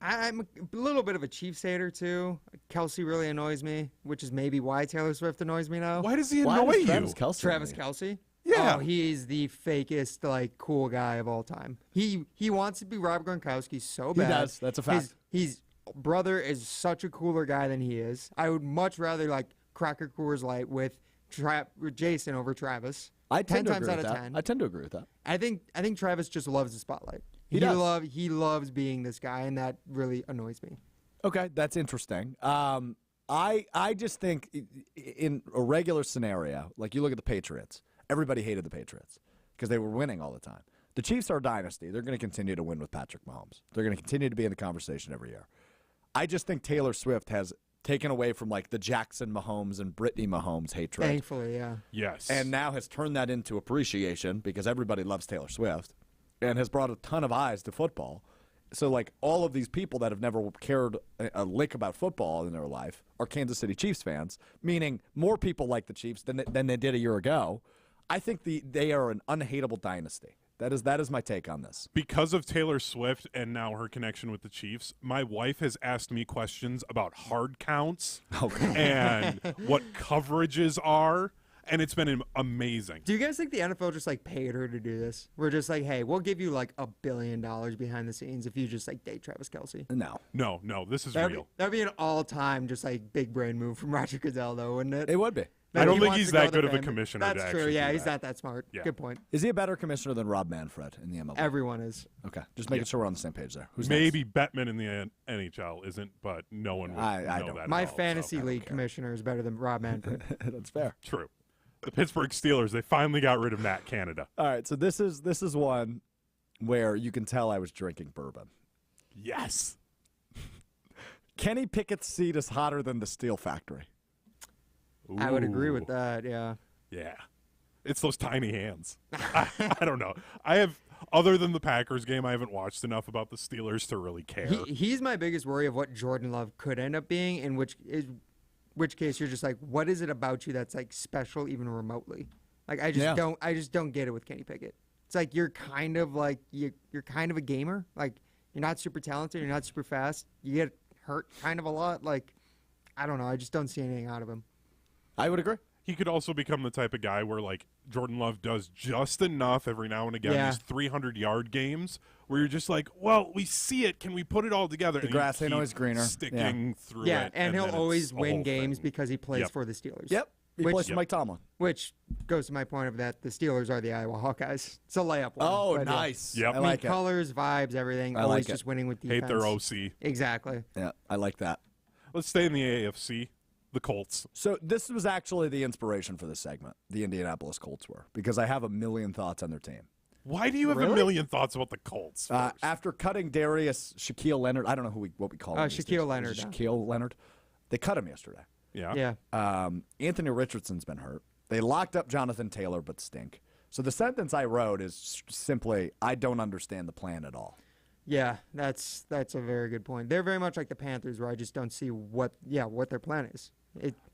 I'm a little bit of a Chiefs hater, too. Kelsey really annoys me, which is maybe why Taylor Swift annoys me now. Why does he Why annoy does you? Travis Kelce Travis annoy you? Kelsey? Yeah. Oh, he's the fakest, cool guy of all time. He wants to be Rob Gronkowski so He bad. does. That's a fact. His brother is such a cooler guy than he is. I would much rather, Cracker Coors Light with Jason over Travis. I 10 tend to times agree out with of that. 10. I tend to agree with that. I think Travis just loves the spotlight. He does. He loves being this guy, and that really annoys me. Okay, that's interesting. I just think in a regular scenario, like you look at the Patriots, everybody hated the Patriots because they were winning all the time. The Chiefs are a dynasty. They're going to continue to win with Patrick Mahomes. They're going to continue to be in the conversation every year. I just think Taylor Swift has taken away from the Jackson Mahomes and Brittany Mahomes hatred. Thankfully, yeah. Yes. And now has turned that into appreciation because everybody loves Taylor Swift and has brought a ton of eyes to football. So, like, all of these people that have never cared a lick about football in their life are Kansas City Chiefs fans, meaning more people like the Chiefs than they did a year ago. I think they are an unhateable dynasty. That is my take on this. Because of Taylor Swift and now her connection with the Chiefs, my wife has asked me questions about hard counts and what coverages are, and it's been amazing. Do you guys think the NFL just like paid her to do this? We're just like, hey, we'll give you like $1 billion behind the scenes if you just like date Travis Kelce. No, this is real. That'd be an all-time just like big brain move from Roger Goodell, though, wouldn't it? It would be. I don't think wants he's to go that to good the of a fan- commissioner. That's to true. actually Yeah, do he's that. not that smart. Yeah. Good point. Is he a better commissioner than Rob Manfred in the MLB? Everyone is. Okay, just making sure we're on the same page there. Who's Maybe Bettman in the NHL isn't, but no one would I know don't. that. My at all, fantasy so. league commissioner is better than Rob Manfred. That's fair. True. The Pittsburgh Steelers, they finally got rid of Matt Canada. All right, so this is one where you can tell I was drinking bourbon. Yes. Kenny Pickett's seat is hotter than the Steel Factory. I would agree Ooh. with that. Yeah. Yeah. It's those tiny hands. I don't know. Other than the Packers game, I haven't watched enough about the Steelers to really care. He's my biggest worry of what Jordan Love could end up being, in which case you're just like, what is it about you that's like special even remotely? Like I just don't get it with Kenny Pickett. It's like you're kind of like you're kind of a gamer. Like you're not super talented, you're not super fast. You get hurt kind of a lot. Like I don't know, I just don't see anything out of him. I would agree. He could also become the type of guy where, like, Jordan Love does just enough every now and again, these 300-yard games, where you're just like, well, we see it. Can we put it all together? The And grass you ain't keep always greener. Sticking through Yeah, it. and he'll then always it's a win whole games thing. because he plays Yep. for the Steelers. Yep. He plays for Mike Tomlin. Which goes to my point of that the Steelers are the Iowa Hawkeyes. It's a layup one. Oh, but, nice. Yep. I I mean, like it. colors, vibes, everything. I Always like it. just winning with defense. Hate their OC. Exactly. Yeah, I like that. Let's stay in the AFC. The Colts. So this was actually the inspiration for this segment. The Indianapolis Colts were, because I have a million thoughts on their team. Why do you have a million thoughts about the Colts? After cutting Shaquille Leonard, I don't know what we call him. these days. Shaquille Leonard. Shaquille Leonard. They cut him yesterday. Yeah. Yeah. Anthony Richardson's been hurt. They locked up Jonathan Taylor, but stink. So the sentence I wrote is simply, I don't understand the plan at all. Yeah, that's a very good point. They're very much like the Panthers, where I just don't see what their plan is.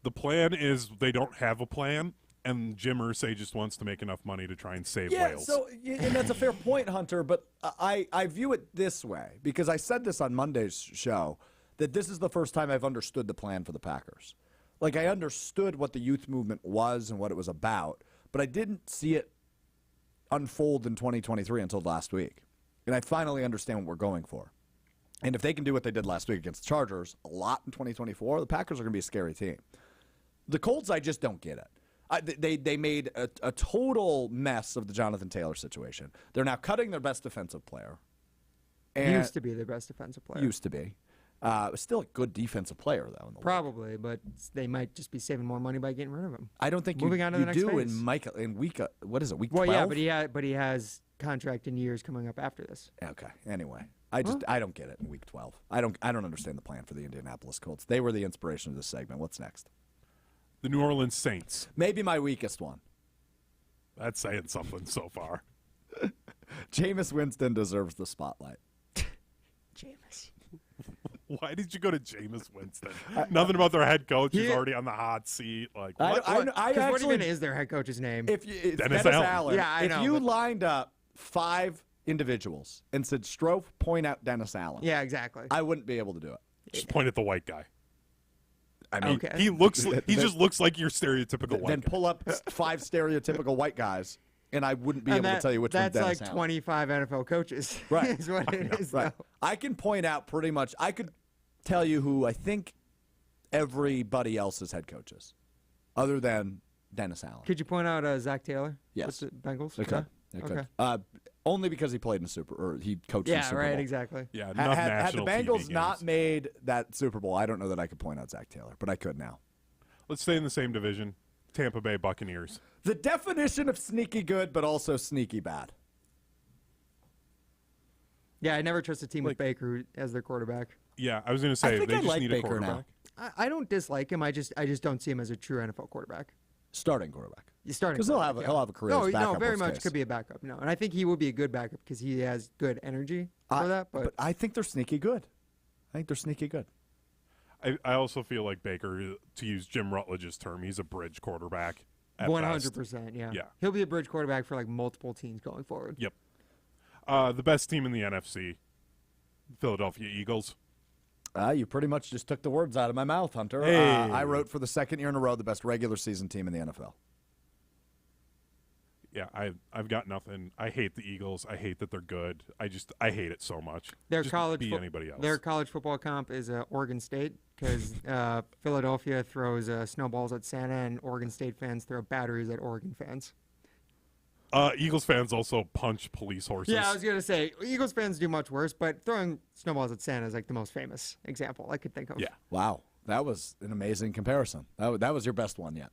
The plan is they don't have a plan, and Jim Irsay just wants to make enough money to try and save Wales. So, and that's a fair point, Hunter, but I view it this way, because I said this on Monday's show, that this is the first time I've understood the plan for the Packers. Like, I understood what the youth movement was and what it was about, but I didn't see it unfold in 2023 until last week. And I finally understand what we're going for. And if they can do what they did last week against the Chargers a lot in 2024, the Packers are going to be a scary team. The Colts, I just don't get it. They made a total mess of the Jonathan Taylor situation. They're now cutting their best defensive player. He used to be their best defensive player. Used to be. Still a good defensive player, though. In the league. Probably, but they might just be saving more money by getting rid of him. I don't think Moving you, on to you the next do phase. in week, what is it, week Well, 12? yeah, but he has contract in years coming up after this. Okay. Anyway, I don't get it in week 12. I don't understand the plan for the Indianapolis Colts. They were the inspiration of this segment. What's next? The New Orleans Saints. Maybe my weakest one. That's saying something so far. Jameis Winston deserves the spotlight. Jameis. Why did you go to Jameis Winston? Nothing about their head coach. He's already on the hot seat. Like, what? What even is their head coach's name? It's Dennis Dennis Allen. Allen. Yeah, I know, If you but- lined up 5 individuals and said, Strouf, point out Dennis Allen, Yeah, exactly. I wouldn't be able to do it. Just point at the white guy. I mean, Okay. He looks. He just looks like your stereotypical white then guy. pull up 5 stereotypical white guys, and I wouldn't be And able to tell you which one's that's Dennis like Allen. 25 NFL coaches. Right. is what it is. Right. Though. I can point out pretty much. I could tell you who I think everybody else's head coaches, other than Dennis Allen. Could you point out Zach Taylor? Yes. With the Bengals. I could. Yeah? I could. Okay. Only because he played in the he coached in the Yeah. Super Right. Bowl. Exactly. Yeah, enough Had the national TV Bengals games. not made that Super Bowl, I don't know that I could point out Zach Taylor, but I could now. Let's stay in the same division. Tampa Bay Buccaneers. The definition of sneaky good, but also sneaky bad. Yeah, I never trust a team with Baker as their quarterback. Yeah, I was going to say think they I just like need Baker a quarterback. now. I don't dislike him. I just don't see him as a true NFL quarterback. Starting quarterback. He's starting Because he'll have a career No, as backup. no, very worst much case. could be a backup. No, and I think he will be a good backup because he has good energy. for that, but I think they're sneaky good. I also feel like Baker, to use Jim Rutledge's term, he's a bridge quarterback. 100%, yeah. Yeah. He'll be a bridge quarterback for like multiple teams going forward. Yep. The best team in the NFC, Philadelphia Eagles. You pretty much just took the words out of my mouth, Hunter. Hey. I wrote for the second year in a row the best regular season team in the NFL. Yeah, I've got nothing. I hate the Eagles. I hate that they're good. I hate it so much. Their Just college be anybody else. Their college football comp is Oregon State because Philadelphia throws snowballs at Santa and Oregon State fans throw batteries at Oregon fans. Eagles fans also punch police horses. Yeah, I was going to say, Eagles fans do much worse, but throwing snowballs at Santa is like the most famous example I could think of. Yeah. Wow. That was an amazing comparison. That was your best one yet.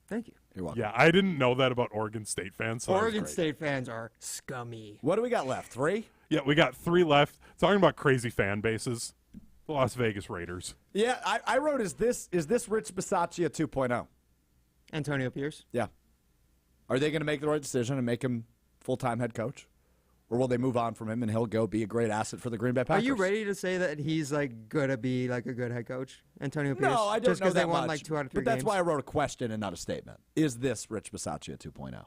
Thank you. You're welcome. Yeah, I didn't know that about Oregon State fans. So Oregon State fans are scummy. What do we got left? 3? Yeah, we got 3 left. Talking about crazy fan bases, the Las Vegas Raiders. Yeah, I wrote, is this Rich Bisaccia 2.0? Antonio Pierce. Yeah. Are they going to make the right decision and make him full-time head coach? Or will they move on from him and he'll go be a great asset for the Green Bay Packers? Are you ready to say that he's like gonna be like a good head coach, Antonio Pierce? No, I don't just know because that they won much, like 2 out of 3 but that's games. why I wrote a question and not a statement. Is this Rich Bisaccia 2.0?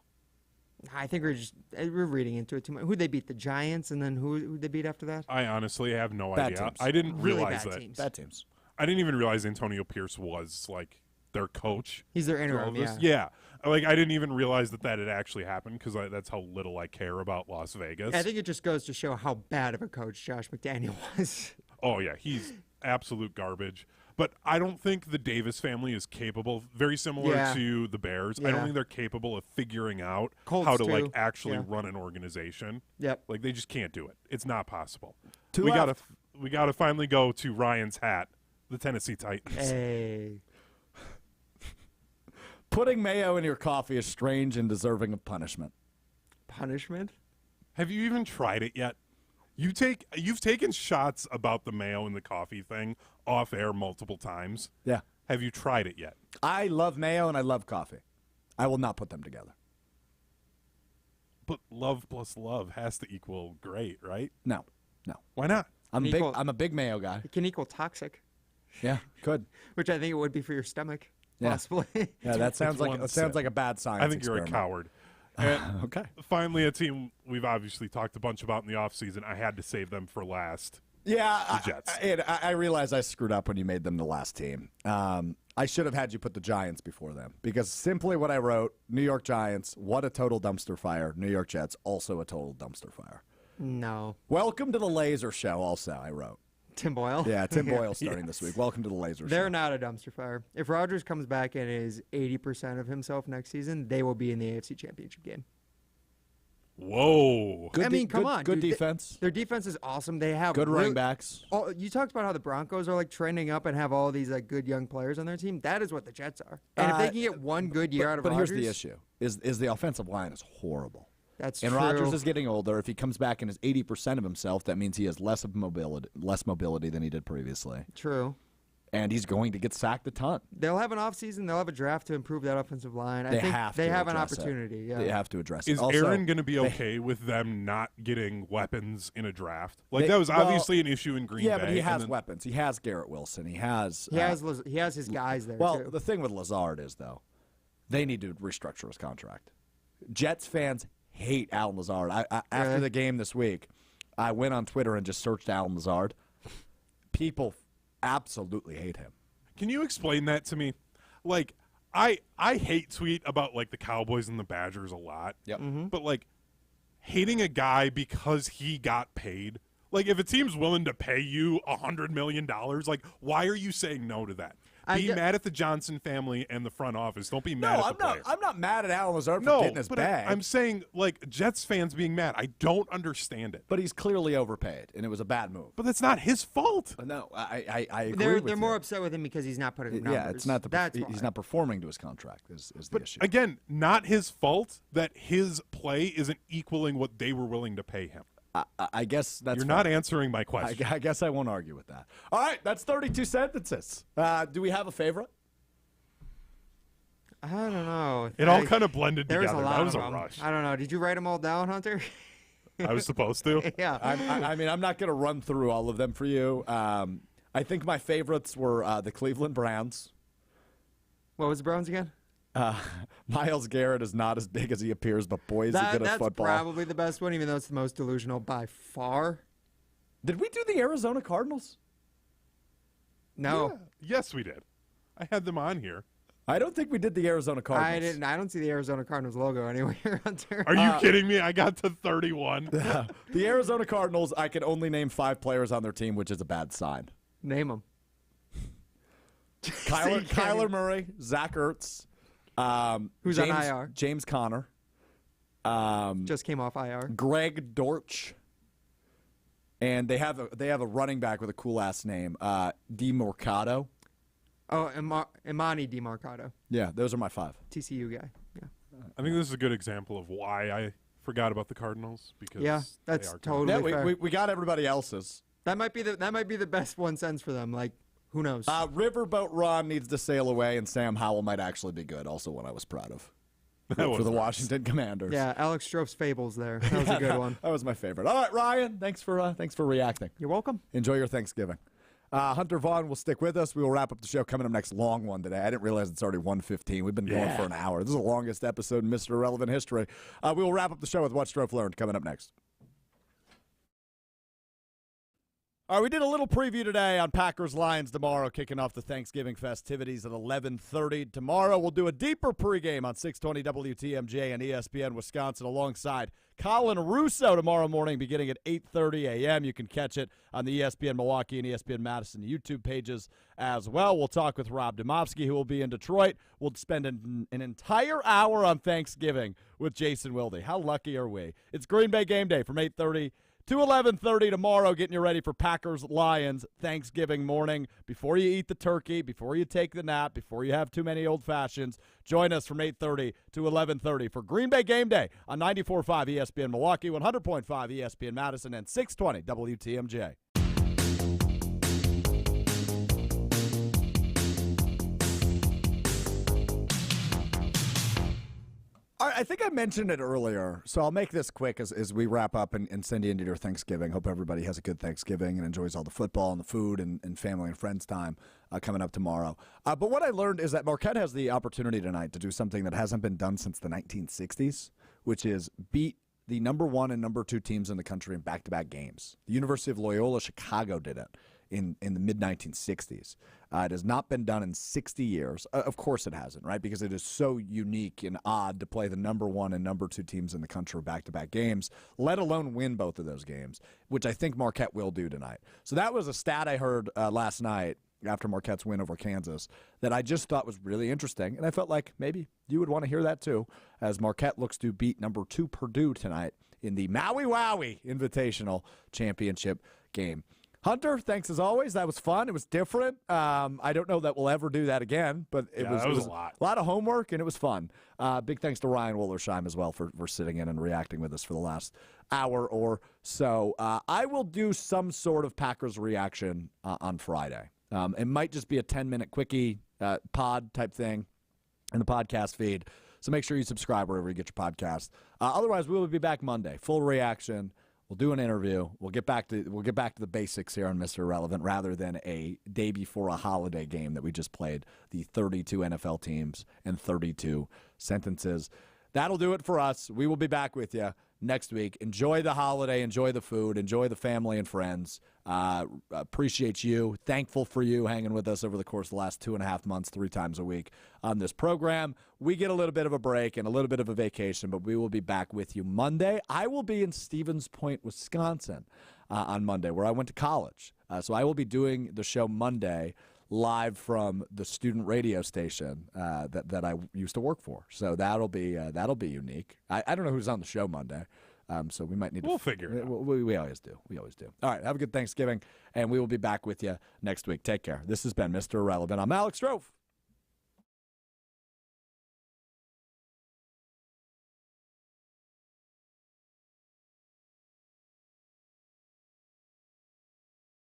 I think we're reading into it too much. Who'd they beat? The Giants, and then who'd they beat after that? I honestly have no Bad idea. teams. I didn't Really realize bad that. teams. Bad teams. I didn't even realize Antonio Pierce was like their coach. He's their through all interim. this. Yeah. Like I didn't even realize that had actually happened because that's how little I care about Las Vegas. I think it just goes to show how bad of a coach Josh McDaniel was. Oh yeah, he's absolute garbage. But I don't think the Davis family is capable. Very similar Yeah. to the Bears. I don't Yeah. think they're capable of figuring out Colts how to like too. actually Yeah. run an organization. Yep. Like they just can't do it. It's not possible. Two we left. gotta finally go to Ryan's hat, the Tennessee Titans. Hey. Putting mayo in your coffee is strange and deserving of punishment. Punishment? Have you even tried it yet? You've taken shots about the mayo in the coffee thing off air multiple times. Yeah. Have you tried it yet? I love mayo and I love coffee. I will not put them together. But love plus love has to equal great, right? No. Why not? I'm Equal- a big mayo guy. It can equal toxic, Yeah, could. which I think it would be for your stomach, Yeah. possibly. Yeah, that sounds like one sounds sip. like a bad science I think you're a experiment. coward. And Okay. finally, a team we've obviously talked a bunch about in the offseason. I had to save them for last. Yeah, The Jets. I realize I screwed up when you made them the last team. I should have had you put the Giants before them because simply what I wrote, New York Giants, what a total dumpster fire. New York Jets, also a total dumpster fire. No. Welcome to the Laser Show, also, I wrote. Tim Boyle? Yeah, Tim Boyle starting this week. Welcome to the Laser They're Show. not a dumpster fire. If Rodgers comes back and is 80% of himself next season, they will be in the AFC Championship game. Whoa. Good I mean, come good- on. Good dude. defense. Their defense is awesome. They have Good running really- backs. Oh, you talked about how the Broncos are like trending up and have all these like good young players on their team. That is what the Jets are. And if they can get one good year out of But Rodgers, here's the issue: is the offensive line is horrible. That's And true. Rodgers is getting older. If he comes back and is 80% of himself, that means he has less mobility than he did previously. True. And he's going to get sacked a ton. They'll have an offseason. They'll have a draft to improve that offensive line. I They think have they to have an address it. opportunity. Yeah. They have to address it. Is Also, Aaron going to be okay with them not getting weapons in a draft? Like They- that was well, obviously an issue in Green yeah, Bay. but he and has then- weapons. He has Garrett Wilson. He has. He has his guys there Well, too. the thing with Lazard is though, they need to restructure his contract. Jets fans hate Alan Lazard. After Really? the game this week, I went on Twitter and just searched Alan Lazard. People absolutely hate him. Can you explain that to me? Like, I hate tweet about like the Cowboys and the Badgers a lot. Yep. But like hating a guy because he got paid. Like if a team's willing to pay you $100 million, like why are you saying no to that? Be mad at the Johnson family and the front office. Don't be mad No, at the player. I'm not mad at Alan Lazard for No, getting his but bag. I'm saying like Jets fans being mad. I don't understand it. but he's clearly overpaid, and it was a bad move. But that's not his fault. No, I agree they're with they're you. more upset with him because he's not putting up numbers. Yeah, it's not That's he's why. not performing to his contract is the But issue. again, not his fault that his play isn't equaling what they were willing to pay him. I guess that's You're fair. not answering my question. I guess I won't argue with that. All right, that's 32 sentences. Do we have a favorite? I don't know. It all kind of blended There was together. a lot That was of a them. rush. I don't know. Did you write them all down, Hunter? I was supposed to. Yeah. I mean, I'm not going to run through all of them for you. I think my favorites were the Cleveland Browns. What was the Browns again? Myles Garrett is not as big as he appears, but boy, is he good at football. That's probably the best one, even though it's the most delusional by far. Did we do the Arizona Cardinals? No. Yeah. Yes, we did. I had them on here. I don't think we did the Arizona Cardinals. I didn't. I don't see the Arizona Cardinals logo anywhere, Hunter. Are you kidding me? I got to 31. The Arizona Cardinals, I can only name 5 players on their team, which is a bad sign. Name them. Kyler Murray, Zach Ertz. Who's on IR? James Conner. Just came off IR. Greg Dortch. And they have a running back with a cool ass name, DeMarcado. Oh, Imani DeMarcado. Yeah, those are my 5. TCU guy. Yeah. I think this is a good example of why I forgot about the Cardinals because that's they are totally fair. We got everybody else's. That might be the best one sentence for them. Like, who knows? Riverboat Ron needs to sail away, and Sam Howell might actually be good. Also, one I was proud of for the Washington Commanders. Yeah, Alex Strouf's fables there. That was a good one. That was my favorite. All right, Ryan, thanks for reacting. You're welcome. Enjoy your Thanksgiving. Hunter Vaughn will stick with us. We will wrap up the show coming up next. Long one today. I didn't realize it's already 1:15. We've been going for an hour. This is the longest episode in Mr. Irrelevant history. We will wrap up the show with what Strouf learned coming up next. All right, we did a little preview today on Packers-Lions tomorrow, kicking off the Thanksgiving festivities at 11:30. Tomorrow we'll do a deeper pregame on 620 WTMJ and ESPN Wisconsin alongside Colin Russo tomorrow morning beginning at 8:30 a.m. You can catch it on the ESPN Milwaukee and ESPN Madison YouTube pages as well. We'll talk with Rob Domofsky, who will be in Detroit. We'll spend an entire hour on Thanksgiving with Jason Wilde. How lucky are we? It's Green Bay Game Day from 8:30 to 11:30 tomorrow, getting you ready for Packers-Lions Thanksgiving morning. Before you eat the turkey, before you take the nap, before you have too many old fashions, join us from 8:30 to 11:30 for Green Bay Game Day on 94.5 ESPN Milwaukee, 100.5 ESPN Madison, and 620 WTMJ. I think I mentioned it earlier, so I'll make this quick as we wrap up and send you into your Thanksgiving. Hope everybody has a good Thanksgiving and enjoys all the football and the food and family and friends time coming up tomorrow. But what I learned is that Marquette has the opportunity tonight to do something that hasn't been done since the 1960s, which is beat the number 1 and number 2 teams in the country in back-to-back games. The University of Loyola Chicago did it in the mid-1960s. It has not been done in 60 years. Of course it hasn't, right? Because it is so unique and odd to play the number 1 and number 2 teams in the country back-to-back games, let alone win both of those games, which I think Marquette will do tonight. So that was a stat I heard last night after Marquette's win over Kansas that I just thought was really interesting, and I felt like maybe you would want to hear that too, as Marquette looks to beat number 2 Purdue tonight in the Maui Wowie Invitational Championship game. Hunter, thanks as always. That was fun. It was different. I don't know that we'll ever do that again, but it was a lot of homework, and it was fun. Big thanks to Ryan Wollersheim as well for sitting in and reacting with us for the last hour or so. I will do some sort of Packers reaction on Friday. It might just be a 10-minute quickie pod type thing in the podcast feed. So make sure you subscribe wherever you get your podcast. Otherwise, we will be back Monday. Full reaction. We'll do an interview. We'll get back to the basics here on Mr. Irrelevant rather than a day before a holiday game that we just played, the 32 NFL teams and 32 sentences. That'll do it for us. We will be back with you next week. Enjoy the holiday. Enjoy the food. Enjoy the family and friends. Appreciate you. Thankful for you hanging with us over the course of the last 2.5 months, 3 times a week on this program. We get a little bit of a break and a little bit of a vacation, but we will be back with you Monday. I will be in Stevens Point, Wisconsin on Monday, where I went to college. So I will be doing the show Monday live from the student radio station that I used to work for. So that'll be unique. I don't know who's on the show Monday, so we might need We'll figure it out. We always do. We always do. All right, have a good Thanksgiving, and we will be back with you next week. Take care. This has been Mr. Irrelevant. I'm Alex Strouf.